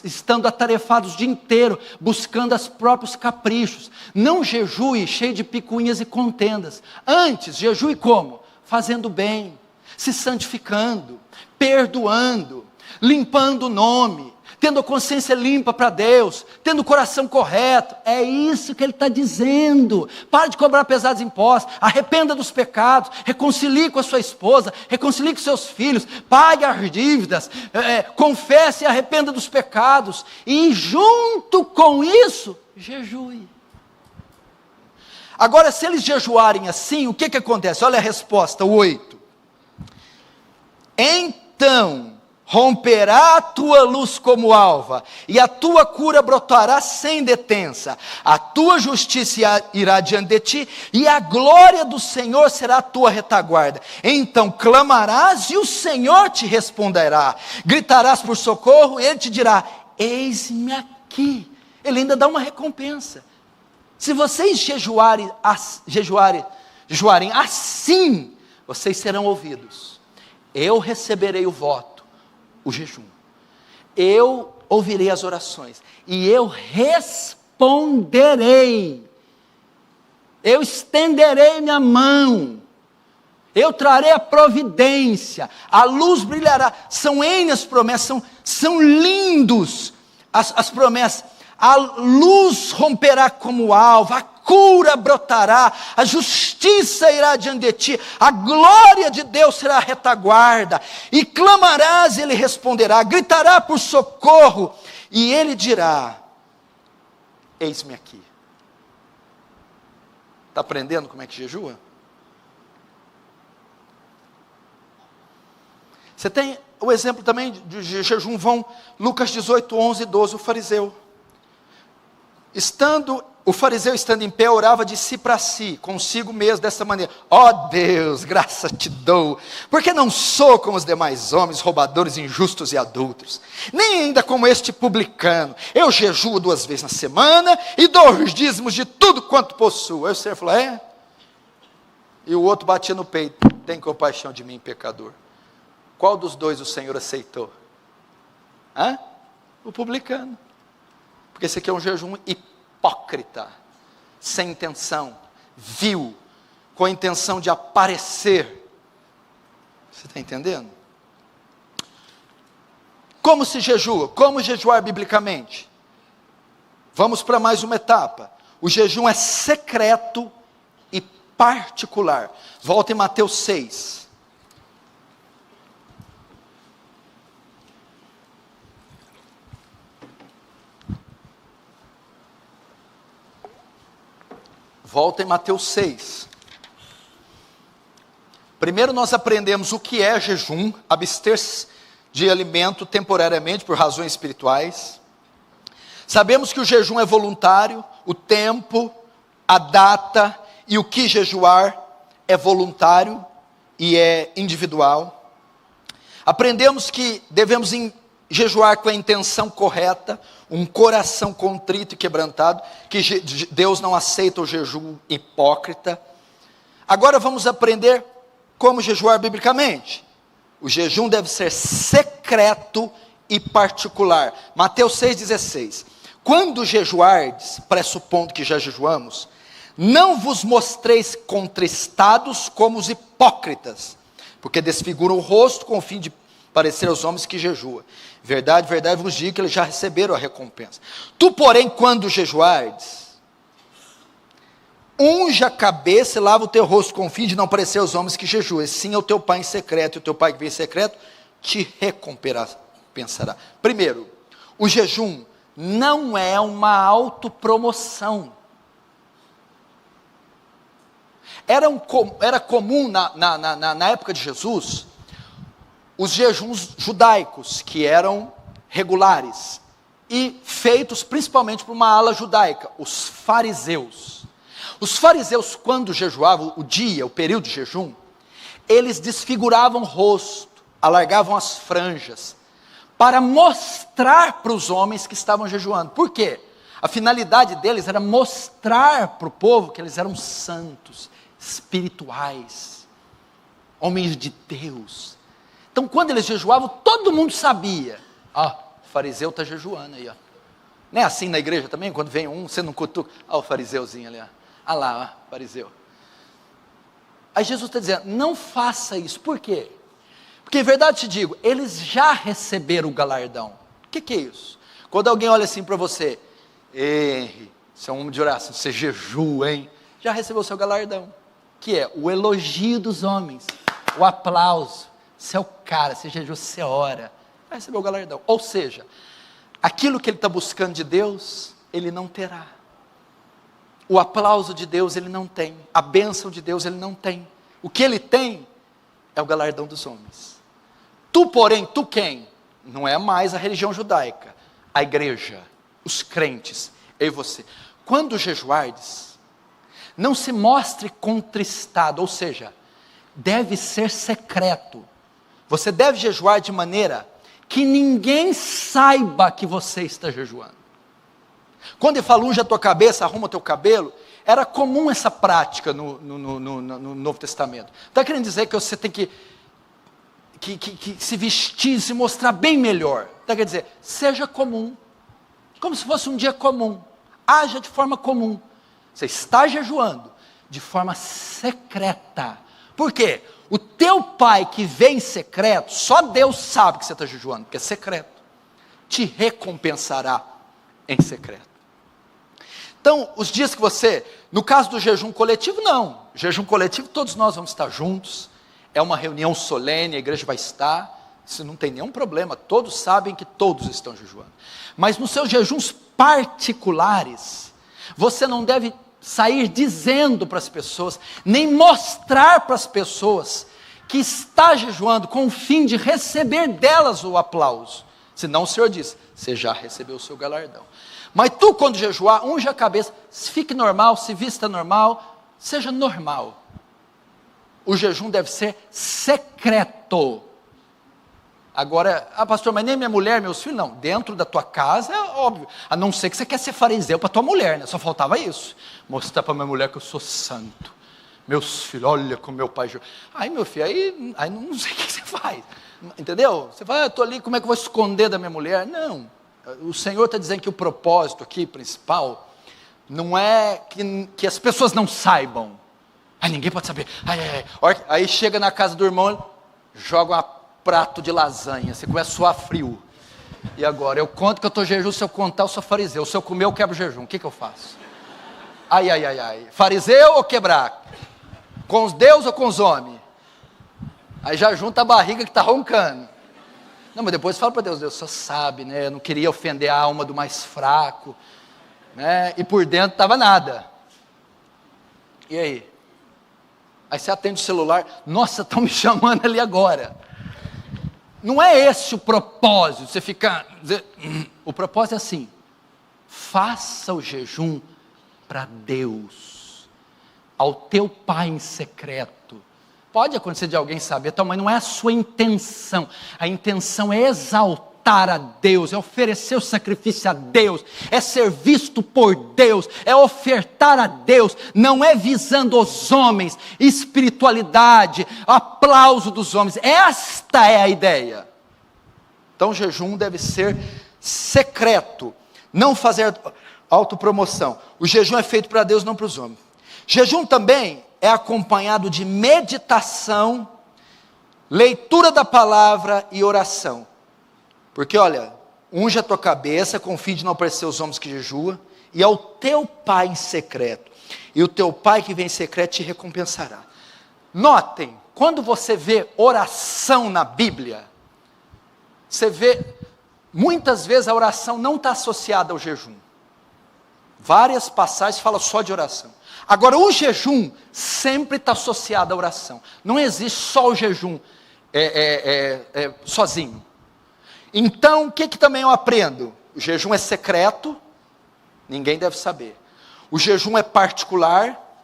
estando atarefados o dia inteiro, buscando os próprios caprichos, não jejue cheio de picuinhas e contendas. Antes, jejue como? Fazendo bem, se santificando, perdoando, limpando o nome, tendo a consciência limpa para Deus, tendo o coração correto. É isso que ele está dizendo. Para de cobrar pesados impostos, arrependa dos pecados, reconcilie com a sua esposa, reconcilie com seus filhos, pague as dívidas, confesse e arrependa dos pecados, e junto com isso, jejue. Agora, se eles jejuarem assim, o que acontece? Olha a resposta, 8. Então romperá a tua luz como alva, e a tua cura brotará sem detença, a tua justiça irá diante de ti, e a glória do Senhor será a tua retaguarda. Então clamarás, e o Senhor te responderá, gritarás por socorro, e Ele te dirá, eis-me aqui. Ele ainda dá uma recompensa. Se vocês jejuarem assim, vocês serão ouvidos. Eu receberei o voto, o jejum, eu ouvirei as orações, e eu responderei, eu estenderei minha mão, eu trarei a providência, a luz brilhará. São N as promessas, são lindos as promessas. A luz romperá como alva, a cura brotará, a justiça irá diante de ti, a glória de Deus será a retaguarda, e clamarás e Ele responderá, gritará por socorro, e Ele dirá, eis-me aqui. Está aprendendo como é que jejua? Você tem o exemplo também de jejum, Lucas 18, 11 e 12, o fariseu. O fariseu estando em pé, orava de si para si, consigo mesmo, dessa maneira: ó Deus, graça te dou, porque não sou como os demais homens, roubadores, injustos e adúlteros, nem ainda como este publicano. Eu jejuo 2 vezes na semana, e dou os dízimos de tudo quanto possuo. Aí o Senhor falou, é? E o outro batia no peito, tem compaixão de mim, pecador. Qual dos dois o Senhor aceitou? O publicano. Porque esse aqui é um jejum hipócrita, sem intenção, vil, com a intenção de aparecer. Você está entendendo? Como se jejua? Como jejuar biblicamente? Vamos para mais uma etapa. O jejum é secreto e particular. Volta em Mateus 6. Volta em Mateus 6. Primeiro nós aprendemos o que é jejum, abster-se de alimento temporariamente por razões espirituais. Sabemos que o jejum é voluntário, o tempo, a data e o que jejuar é voluntário e é individual. Aprendemos que devemos jejuar com a intenção correta, um coração contrito e quebrantado, que Deus não aceita o jejum hipócrita. Agora vamos aprender como jejuar biblicamente. O jejum deve ser secreto e particular. Mateus 6,16. Quando jejuardes, pressupondo que já jejuamos, não vos mostreis contristados como os hipócritas, porque desfiguram o rosto com o fim de parecer aos homens que jejuam. Verdade, verdade vos digo que eles já receberam a recompensa. Tu, porém, quando jejuardes, unge a cabeça e lava o teu rosto com o fim de não parecer aos homens que jejuam. Sim, é o teu pai em secreto, e o teu pai que vem em secreto te recompensará. Primeiro, o jejum não é uma autopromoção. Era comum na época de Jesus, os jejuns judaicos, que eram regulares, e feitos principalmente por uma ala judaica, os fariseus. Os fariseus, quando jejuavam, o dia, o período de jejum, eles desfiguravam o rosto, alargavam as franjas, para mostrar para os homens que estavam jejuando. Por quê? A finalidade deles era mostrar para o povo que eles eram santos, espirituais, homens de Deus. Então, quando eles jejuavam, todo mundo sabia. O fariseu está jejuando aí, ó. Não é assim na igreja também? Quando vem um, você não cutuca. O fariseuzinho ali, ó. Olha lá, fariseu. Aí Jesus está dizendo, não faça isso. Por quê? Porque, em verdade te digo, eles já receberam o galardão. O que é isso? Quando alguém olha assim para você, Henry, você é um homem de oração, você jejua, hein? Já recebeu o seu galardão. Que é o elogio dos homens, o aplauso. Você é o cara, você jejua, você ora. Vai receber o galardão. Ou seja, aquilo que ele está buscando de Deus, ele não terá. O aplauso de Deus ele não tem, a bênção de Deus ele não tem. O que ele tem é o galardão dos homens. Tu, porém, tu quem? Não é mais a religião judaica, a igreja, os crentes, eu e você. Quando jejuardes, não se mostre contristado, ou seja, deve ser secreto. Você deve jejuar de maneira que ninguém saiba que você está jejuando. Quando ele fala, unja a tua cabeça, arruma o teu cabelo, era comum essa prática no Novo Testamento. Está querendo dizer que você tem que se vestir, se mostrar bem melhor. Está querendo dizer, seja comum, como se fosse um dia comum, haja de forma comum. Você está jejuando de forma secreta. Por quê? O teu pai que vê em secreto, só Deus sabe que você está jejuando, porque é secreto, te recompensará em secreto. Então, os dias que você, no caso do jejum coletivo, não. Jejum coletivo, todos nós vamos estar juntos, é uma reunião solene, a igreja vai estar, isso não tem nenhum problema, todos sabem que todos estão jejuando. Mas nos seus jejuns particulares, você não deve sair dizendo para as pessoas, nem mostrar para as pessoas, que está jejuando com o fim de receber delas o aplauso. Senão o Senhor diz, você já recebeu o seu galardão. Mas tu, quando jejuar, unja a cabeça, fique normal, se vista normal, seja normal. O jejum deve ser secreto. Agora, pastor, mas nem minha mulher, meus filhos, não. Dentro da tua casa, é óbvio. A não ser que você quer ser fariseu para tua mulher, né? Só faltava isso. Mostrar para minha mulher que eu sou santo. Meus filhos, olha como meu pai jejua. Aí, meu filho, aí não sei o que você faz. Entendeu? Você fala, eu estou ali, como é que eu vou esconder da minha mulher? Não. O Senhor está dizendo que o propósito aqui, principal, não é que as pessoas não saibam. Ninguém pode saber. Aí chega na casa do irmão, joga um prato de lasanha, você começa a suar frio. E agora, eu conto que eu estou jejum, se eu contar eu sou fariseu, se eu comer eu quebro o jejum, o que eu faço? Fariseu ou quebrar? Com os Deus ou com os homens? Aí já junta a barriga que está roncando. Não, mas depois fala para Deus, Deus só sabe, né? Eu não queria ofender a alma do mais fraco, né? E por dentro estava nada. E aí? Aí você atende o celular, nossa, estão me chamando ali agora. Não é esse o propósito, você ficar... O propósito é assim, faça o jejum para Deus, ao teu pai em secreto. Pode acontecer de alguém saber, mas não é a sua intenção. A intenção é exaltar a Deus, é oferecer o sacrifício a Deus, é ser visto por Deus, é ofertar a Deus, não é visando os homens, espiritualidade, aplauso dos homens. Esta é a ideia. Então o jejum deve ser secreto, não fazer autopromoção. O jejum é feito para Deus, não para os homens. Jejum também é acompanhado de meditação, leitura da palavra e oração. Porque olha, unge a tua cabeça, com o fim de não parecer os homens que jejuam, e ao teu pai em secreto. E o teu pai que vem em secreto te recompensará. Notem, quando você vê oração na Bíblia, você vê, muitas vezes a oração não está associada ao jejum. Várias passagens falam só de oração. Agora, o jejum sempre está associado à oração. Não existe só o jejum sozinho. Então, o que também eu aprendo? O jejum é secreto, ninguém deve saber. O jejum é particular,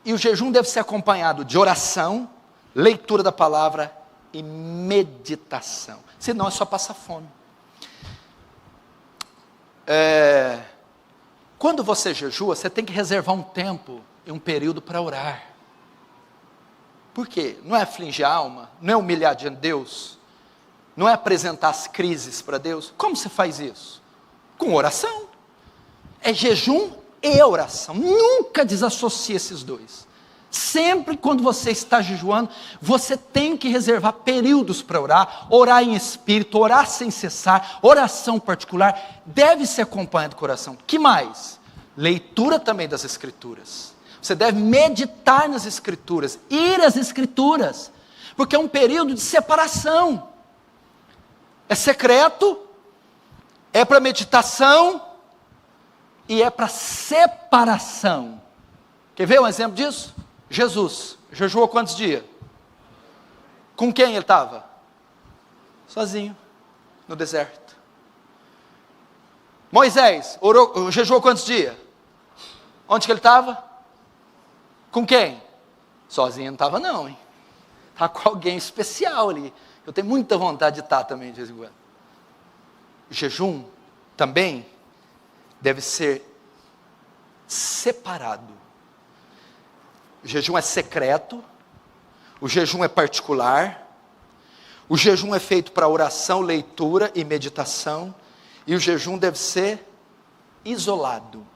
E o jejum deve ser acompanhado de oração, leitura da palavra e meditação. Senão é só passar fome. Quando você jejua, você tem que reservar um tempo e um período para orar. Por quê? Não é afligir a alma, não é humilhar diante de Deus, não é apresentar as crises para Deus. Como você faz isso? Com oração. É jejum e oração. Nunca desassocie esses dois. Sempre quando você está jejuando, você tem que reservar períodos para orar, orar em espírito, orar sem cessar, oração particular, deve ser acompanhado com oração. Que mais? Leitura também das Escrituras. Você deve meditar nas Escrituras, ir às Escrituras, porque é um período de separação. É secreto, é para meditação e é para separação. Quer ver um exemplo disso? Jesus jejuou quantos dias? Com quem ele estava? Sozinho, no deserto. Moisés jejuou quantos dias? Onde que ele estava? Com quem? Sozinho não estava não, hein? Estava com alguém especial ali. Eu tenho muita vontade de estar também de vez em quando. O jejum também deve ser separado. O jejum é secreto, o jejum é particular, o jejum é feito para oração, leitura e meditação, e o jejum deve ser isolado.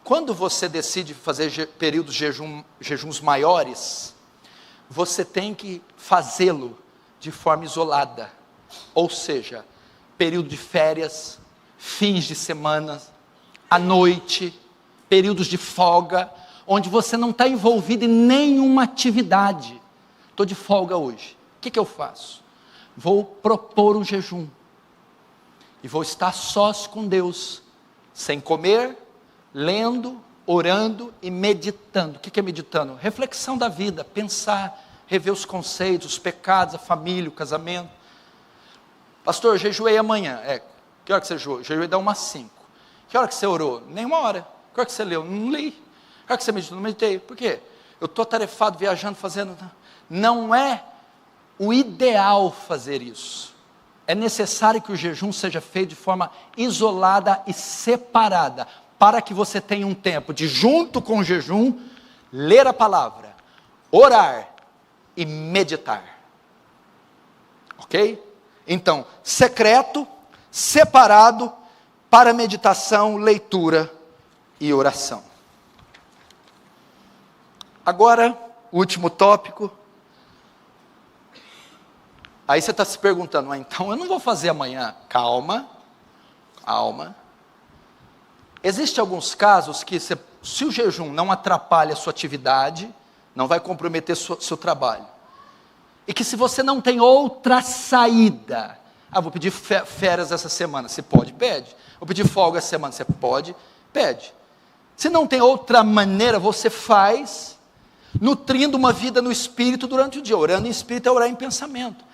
Quando você decide fazer períodos de jejuns maiores, você tem que fazê-lo de forma isolada, ou seja, período de férias, fins de semana, à noite, períodos de folga, onde você não está envolvido em nenhuma atividade. Estou de folga hoje, o que eu faço? Vou propor um jejum, e vou estar sós com Deus, sem comer, lendo, orando e meditando. O que é meditando? Reflexão da vida, pensar, rever os conceitos, os pecados, a família, o casamento. Pastor, jejuei amanhã. Que hora que você jejuou? Jejuei dá umas 5. Que hora que você orou? Nenhuma hora. Que hora que você leu? Não li. Que hora que você meditou? Não meditei. Por quê? Eu estou atarefado, viajando, fazendo... Não é o ideal fazer isso. É necessário que o jejum seja feito de forma isolada e separada, para que você tenha um tempo de, junto com o jejum, ler a palavra, orar e meditar. Ok? Então, secreto, separado, para meditação, leitura e oração. Agora, o último tópico. Aí você está se perguntando, então eu não vou fazer amanhã. Calma. Existem alguns casos que se o jejum não atrapalha a sua atividade, não vai comprometer seu trabalho. E que se você não tem outra saída, vou pedir férias essa semana, você pode, pede. Vou pedir folga essa semana, você pode, pede. Se não tem outra maneira, você faz, nutrindo uma vida no Espírito durante o dia. Orando em Espírito é orar em pensamento.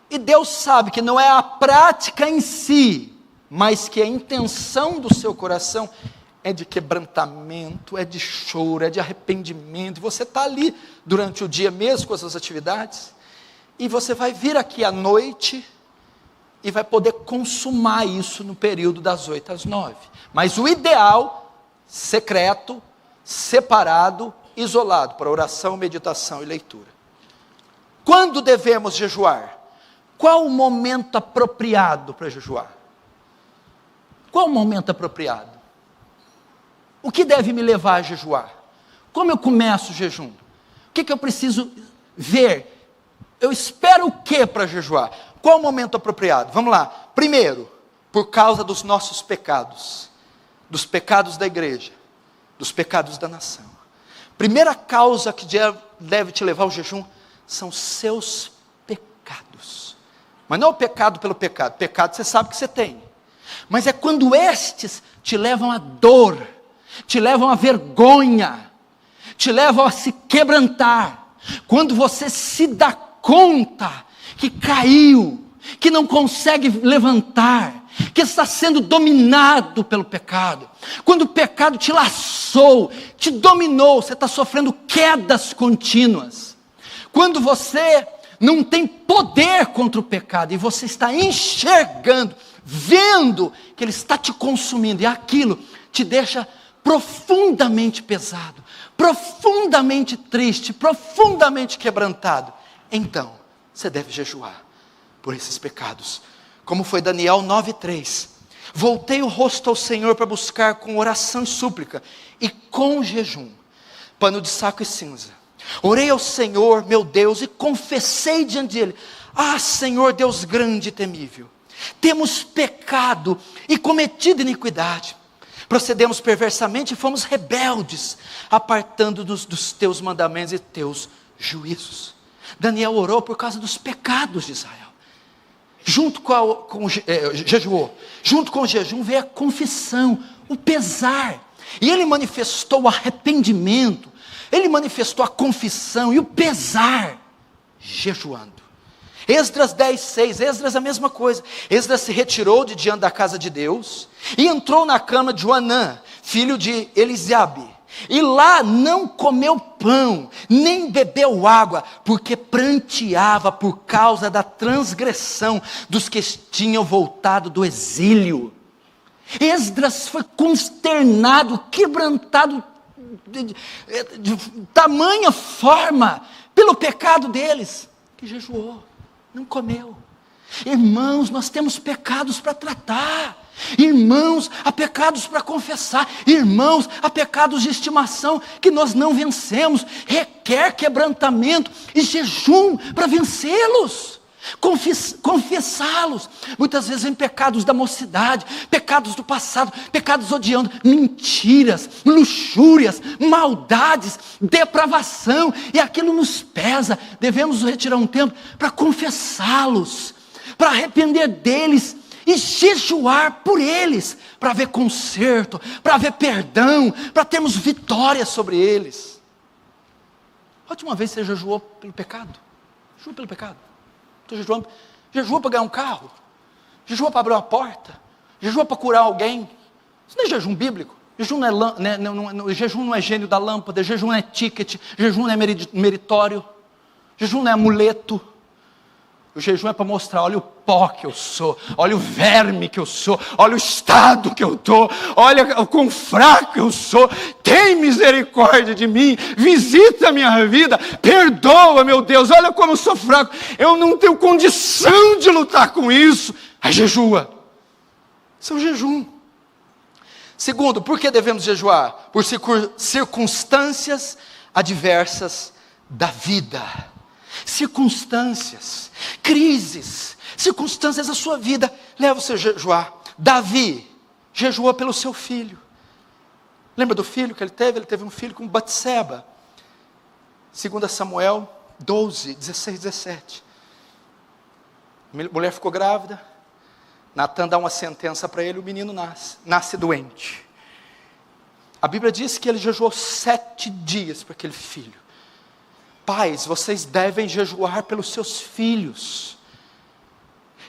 E Deus sabe que não é a prática em si, mas que a intenção do seu coração é de quebrantamento, é de choro, é de arrependimento. Você está ali durante o dia mesmo com as suas atividades, e você vai vir aqui à noite e vai poder consumar isso no período das 8 às 9. Mas o ideal, secreto, separado, isolado, para oração, meditação e leitura. Quando devemos jejuar? Qual o momento apropriado para jejuar? Qual o momento apropriado? O que deve me levar a jejuar? Como eu começo o jejum? O que eu preciso ver? Eu espero o que para jejuar? Qual o momento apropriado? Vamos lá. Primeiro, por causa dos nossos pecados, dos pecados da igreja, dos pecados da nação. Primeira causa que deve te levar ao jejum são seus pecados. Mas não é o pecado pelo pecado. Pecado você sabe que você tem. Mas é quando estes te levam à dor, te levam à vergonha, te levam a se quebrantar. Quando você se dá conta que caiu, que não consegue levantar, que está sendo dominado pelo pecado. Quando o pecado te laçou, te dominou, você está sofrendo quedas contínuas. Quando você não tem poder contra o pecado e você está enxergando, vendo que ele está te consumindo, e aquilo te deixa profundamente pesado, profundamente triste, profundamente quebrantado, então você deve jejuar por esses pecados, como foi Daniel 9:3. Voltei o rosto ao Senhor para buscar com oração e súplica, e com jejum, pano de saco e cinza. Orei ao Senhor, meu Deus, e confessei diante dele: ah, Senhor Deus grande e temível, temos pecado e cometido iniquidade. Procedemos perversamente e fomos rebeldes, apartando-nos dos teus mandamentos e teus juízos. Daniel orou por causa dos pecados de Israel. Jejuou. Junto com o jejum veio a confissão, o pesar. E ele manifestou o arrependimento, ele manifestou a confissão e o pesar, jejuando. Esdras 10:6, Esdras a mesma coisa. Esdras se retirou de diante da casa de Deus e entrou na cama de Joanã, filho de Elisabe, e lá não comeu pão, nem bebeu água, porque pranteava por causa da transgressão dos que tinham voltado do exílio. Esdras foi consternado, quebrantado de tamanha forma pelo pecado deles, que jejuou, não comeu. Irmãos, nós temos pecados para tratar. Irmãos, há pecados para confessar. Irmãos, há pecados de estimação que nós não vencemos. Requer quebrantamento e jejum para vencê-los, confessá-los. Muitas vezes vem pecados da mocidade, pecados do passado, pecados odiando, mentiras, luxúrias, maldades, depravação, e aquilo nos pesa. Devemos retirar um tempo para confessá-los, para arrepender deles e jejuar por eles, para haver conserto, para haver perdão, para termos vitória sobre eles. A última vez você jejuou pelo pecado? Jejuou pelo pecado? Estou jejuando. Jejuou para ganhar um carro? Jejuou para abrir uma porta? Jejuou para curar alguém? Isso não é jejum bíblico. Jejum jejum não é gênio da lâmpada, jejum não é ticket, jejum não é meritório, jejum não é amuleto. O jejum é para mostrar: olha o pó que eu sou, olha o verme que eu sou, olha o estado que eu estou, olha o quão fraco eu sou, tem misericórdia de mim, visita a minha vida, perdoa, meu Deus, olha como eu sou fraco, eu não tenho condição de lutar com isso. Aí jejua. Isso é um jejum. Segundo, por que devemos jejuar? Por circunstâncias adversas da vida. Circunstâncias, crises, circunstâncias da sua vida levam você a jejuar. Davi jejuou pelo seu filho. Lembra do filho que ele teve? Ele teve um filho com Batseba. 2 Samuel 12, 16, 17. A mulher ficou grávida. Natan dá uma sentença para ele, o menino nasce doente. A Bíblia diz que ele jejuou 7 dias para aquele filho. Pais, vocês devem jejuar pelos seus filhos.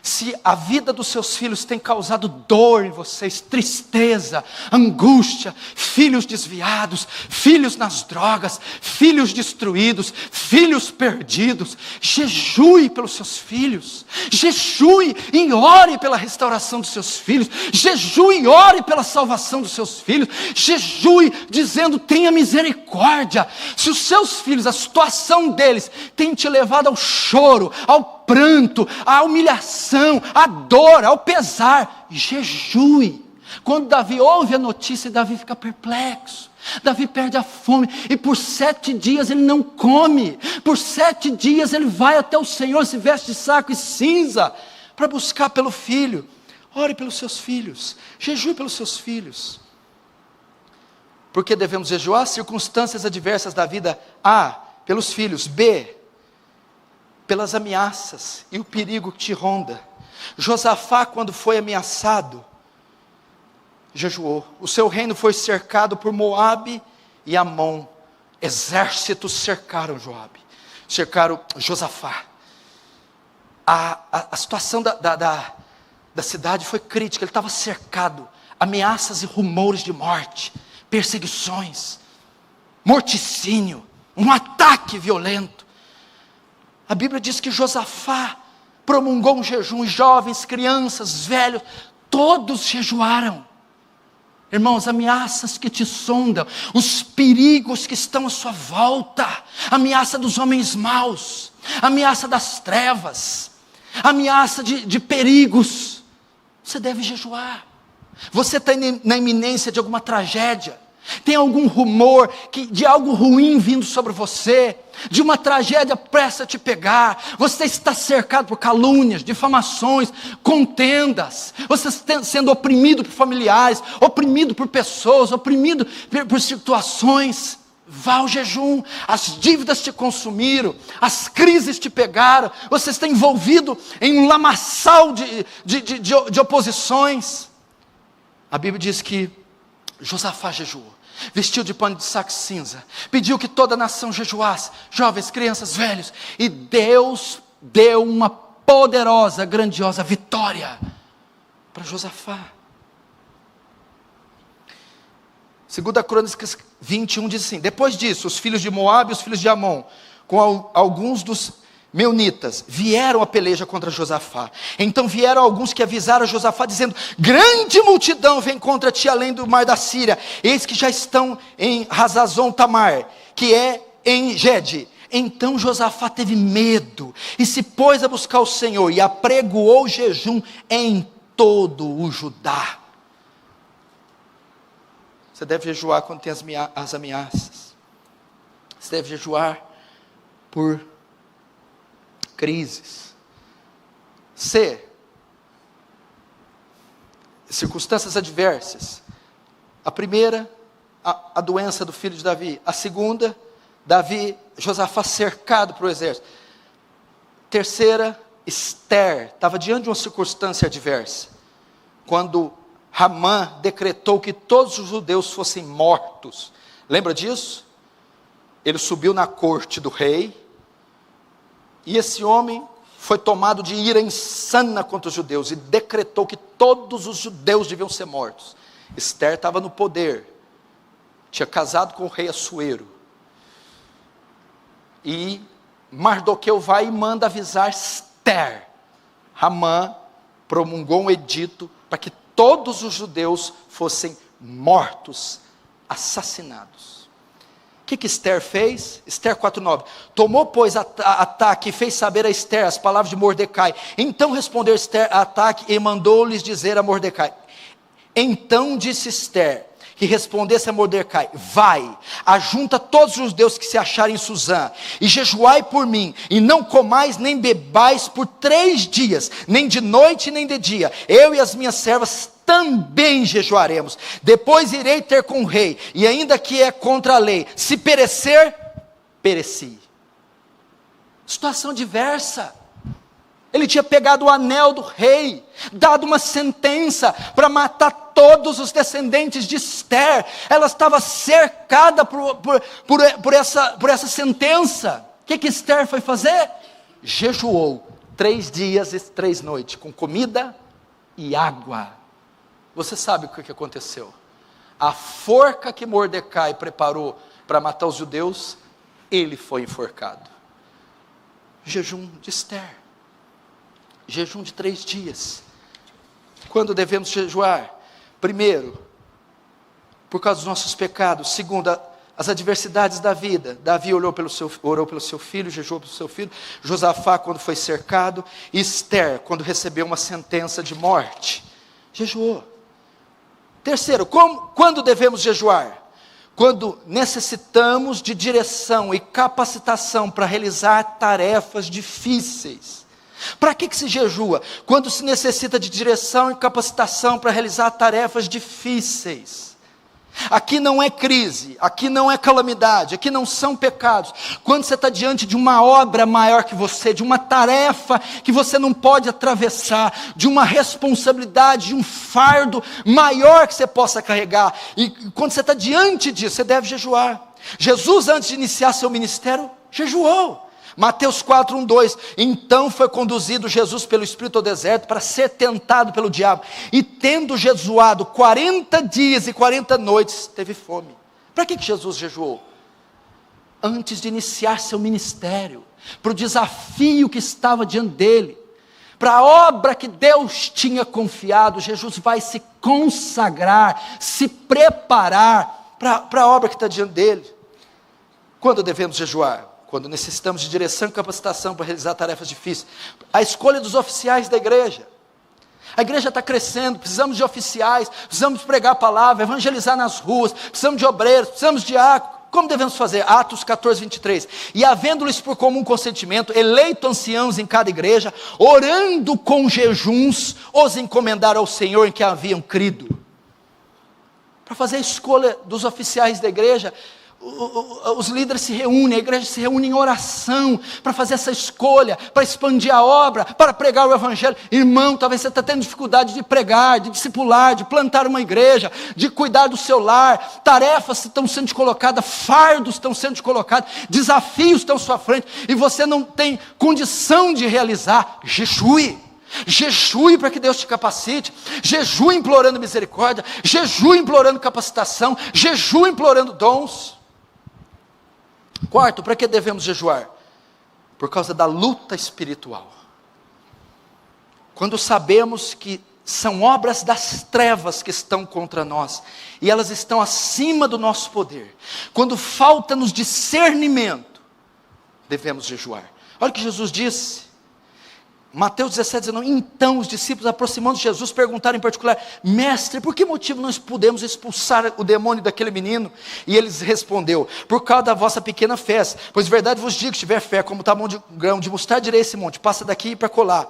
Se a vida dos seus filhos tem causado dor em vocês, tristeza, angústia, filhos desviados, filhos nas drogas, filhos destruídos, filhos perdidos, jejue pelos seus filhos, jejue e ore pela restauração dos seus filhos, jejue e ore pela salvação dos seus filhos, jejue dizendo: tenha misericórdia. Se os seus filhos, a situação deles tem te levado ao choro, ao pranto, à humilhação, à dor, ao pesar, jejue. Quando Davi ouve a notícia, Davi fica perplexo, Davi perde a fome, e por 7 dias ele não come, por 7 dias ele vai até o Senhor, se veste de saco e cinza, para buscar pelo filho. Ore pelos seus filhos, jejue pelos seus filhos. Por que devemos jejuar? Circunstâncias adversas da vida. A, pelos filhos. B, pelas ameaças e o perigo que te ronda. Josafá, quando foi ameaçado, jejuou. O seu reino foi cercado por Moabe e Amon. Exércitos cercaram Josafá. a situação da cidade foi crítica. Ele estava cercado, ameaças e rumores de morte, perseguições, morticínio, um ataque violento. A Bíblia diz que Josafá promulgou um jejum, jovens, crianças, velhos, todos jejuaram. Irmãos, ameaças que te sondam, os perigos que estão à sua volta, ameaça dos homens maus, ameaça das trevas, ameaça de perigos, você deve jejuar. Você está na iminência de alguma tragédia, tem algum rumor de algo ruim vindo sobre você, de uma tragédia prestes a te pegar, você está cercado por calúnias, difamações, contendas, você está sendo oprimido por familiares, oprimido por pessoas, oprimido por situações. Vá ao jejum. As dívidas te consumiram, as crises te pegaram, você está envolvido em um lamaçal de oposições. A Bíblia diz que Josafá jejuou, vestiu de pano de saco cinza, pediu que toda a nação jejuasse, jovens, crianças, velhos, e Deus deu uma poderosa, grandiosa vitória para Josafá. 2 Crônicas 21 diz assim: depois disso, os filhos de Moabe e os filhos de Amon, com alguns dos meunitas, vieram a peleja contra Josafá. Então vieram alguns que avisaram a Josafá, dizendo: grande multidão vem contra ti além do mar da Síria, eis que já estão em Hazazon Tamar, que é em Gede. Então Josafá teve medo, e se pôs a buscar o Senhor, e apregoou jejum em todo o Judá. Você deve jejuar quando tem as ameaças. Você deve jejuar por crises. C, circunstâncias adversas. A primeira, a doença do filho de Davi. A segunda, Josafá cercado por o exército. Terceira, Esther estava diante de uma circunstância adversa, quando Hamã decretou que todos os judeus fossem mortos. Lembra disso? Ele subiu na corte do rei, e esse homem foi tomado de ira insana contra os judeus, e decretou que todos os judeus deviam ser mortos. Esther estava no poder, tinha casado com o rei Assuero, e Mardoqueu vai e manda avisar Esther. Hamã promulgou um edito para que todos os judeus fossem mortos, assassinados. O que Esther fez? Esther 4:9. Tomou, pois, Ataque e fez saber a Esther as palavras de Mordecai. Então respondeu Esther a Ataque e mandou-lhes dizer a Mordecai. Então disse Esther que respondesse a Mordecai: vai, ajunta todos os judeus que se acharem em Suzã, e jejuai por mim, e não comais nem bebais por 3 dias, nem de noite nem de dia. Eu e as minhas servas também jejuaremos. Depois irei ter com o rei, e ainda que é contra a lei, se perecer, pereci. Situação diversa. Ele tinha pegado o anel do rei, dado uma sentença para matar todos os descendentes de Esther. Ela estava cercada por essa sentença. O que Esther foi fazer? Jejuou 3 dias e 3 noites, com comida e água. Você sabe o que aconteceu? A forca que Mordecai preparou para matar os judeus, ele foi enforcado. Jejum de Esther. Jejum de 3 dias. Quando devemos jejuar? Primeiro, por causa dos nossos pecados. Segundo, as adversidades da vida. Davi orou pelo seu filho, jejuou pelo seu filho. Josafá, quando foi cercado. Esther, quando recebeu uma sentença de morte, jejuou. Terceiro, quando devemos jejuar? Quando necessitamos de direção e capacitação para realizar tarefas difíceis. Para que se jejua? Quando se necessita de direção e capacitação para realizar tarefas difíceis. Aqui não é crise, aqui não é calamidade, aqui não são pecados. Quando você está diante de uma obra maior que você, de uma tarefa que você não pode atravessar, de uma responsabilidade, de um fardo maior que você possa carregar, e quando você está diante disso, você deve jejuar. Jesus, antes de iniciar seu ministério, jejuou. Mateus 4, 1, 2. Então foi conduzido Jesus pelo Espírito ao deserto para ser tentado pelo diabo. E tendo jejuado 40 dias e 40 noites, teve fome. Para que Jesus jejuou? Antes de iniciar seu ministério, para o desafio que estava diante dele, para a obra que Deus tinha confiado. Jesus vai se consagrar, se preparar para a obra que está diante dele. Quando devemos jejuar? Quando necessitamos de direção e capacitação para realizar tarefas difíceis. A escolha dos oficiais da igreja. A igreja está crescendo, precisamos de oficiais, precisamos pregar a palavra, evangelizar nas ruas, precisamos de obreiros, precisamos de diáconos. Como devemos fazer? Atos 14, 23. E havendo-lhes por comum consentimento, eleito anciãos em cada igreja, orando com jejuns, os encomendaram ao Senhor em que haviam crido. Para fazer a escolha dos oficiais da igreja, os líderes se reúnem, a igreja se reúne em oração, para fazer essa escolha, para expandir a obra, para pregar o evangelho. Irmão, talvez você está tendo dificuldade de pregar, de discipular, de plantar uma igreja, de cuidar do seu lar, tarefas estão sendo colocadas, fardos estão sendo colocados, desafios estão à sua frente, e você não tem condição de realizar. Jejue para que Deus te capacite, jejue implorando misericórdia, jejue implorando capacitação, jejue implorando dons. Quarto, para que devemos jejuar? Por causa da luta espiritual. Quando sabemos que são obras das trevas que estão contra nós, e elas estão acima do nosso poder, quando falta-nos discernimento, devemos jejuar. Olha o que Jesus disse, Mateus 17, 19, então os discípulos aproximando de Jesus perguntaram em particular: mestre, por que motivo nós pudemos expulsar o demônio daquele menino? E ele respondeu: por causa da vossa pequena fé, pois verdade vos digo, se tiver fé como tamanho de grão de mostarda, direi esse monte, passa daqui para colar.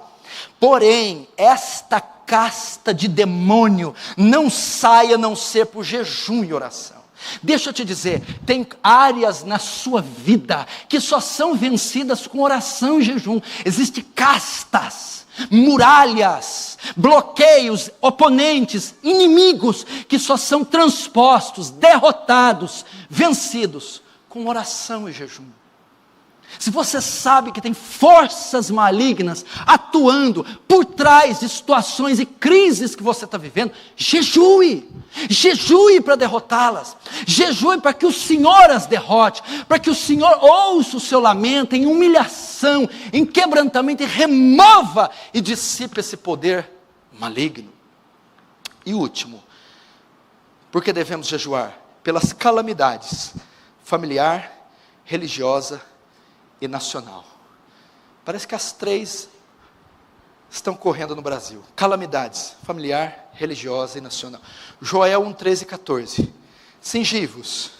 Porém, esta casta de demônio não sai a não ser por jejum e oração. Deixa eu te dizer, tem áreas na sua vida que só são vencidas com oração e jejum. Existem castas, muralhas, bloqueios, oponentes, inimigos que só são transpostos, derrotados, vencidos com oração e jejum. Se você sabe que tem forças malignas atuando por trás de situações e crises que você está vivendo, jejue para derrotá-las, jejue para que o Senhor as derrote, para que o Senhor ouça o seu lamento em humilhação, em quebrantamento, e remova e dissipe esse poder maligno. E último, porque devemos jejuar? Pelas calamidades familiar, religiosa e nacional. Parece que as três estão correndo no Brasil: calamidades familiar, religiosa e nacional. Joel 1, 13 e 14. Cingi-vos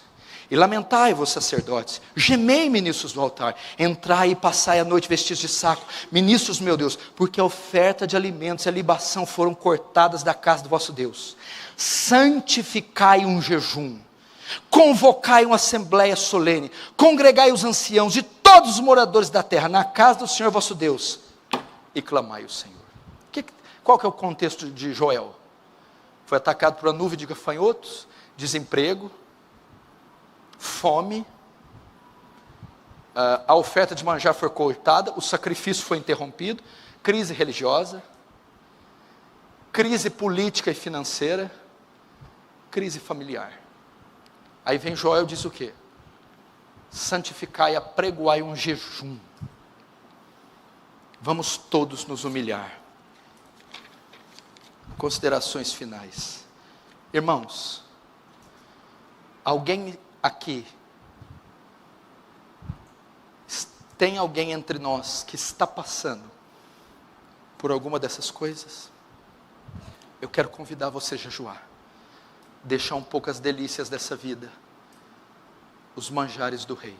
e lamentai-vos, sacerdotes, gemei, ministros do altar, entrai e passai a noite vestidos de saco, ministros, meu Deus, porque a oferta de alimentos e a libação foram cortadas da casa do vosso Deus. Santificai um jejum, convocai uma assembleia solene, congregai os anciãos e todos os moradores da terra na casa do Senhor vosso Deus, e clamai o Senhor. Qual que é o contexto de Joel? Foi atacado por uma nuvem de gafanhotos, desemprego, fome, a oferta de manjar foi cortada, o sacrifício foi interrompido, crise religiosa, crise política e financeira, crise familiar. Aí vem Joel e diz o quê? Santificai, apregoai um jejum. Vamos todos nos humilhar. Considerações finais. Irmãos, alguém aqui, tem alguém entre nós que está passando por alguma dessas coisas? Eu quero convidar você a jejuar, deixar um pouco as delícias dessa vida, os manjares do rei.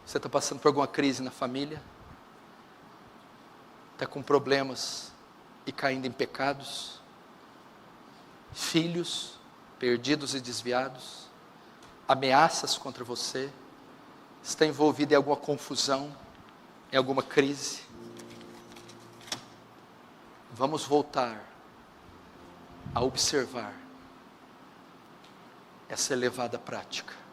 Você está passando por alguma crise na família? Está com problemas e caindo em pecados? Filhos perdidos e desviados? Ameaças contra você? Está envolvido em alguma confusão? Em alguma crise? Vamos voltar a observar essa elevada prática.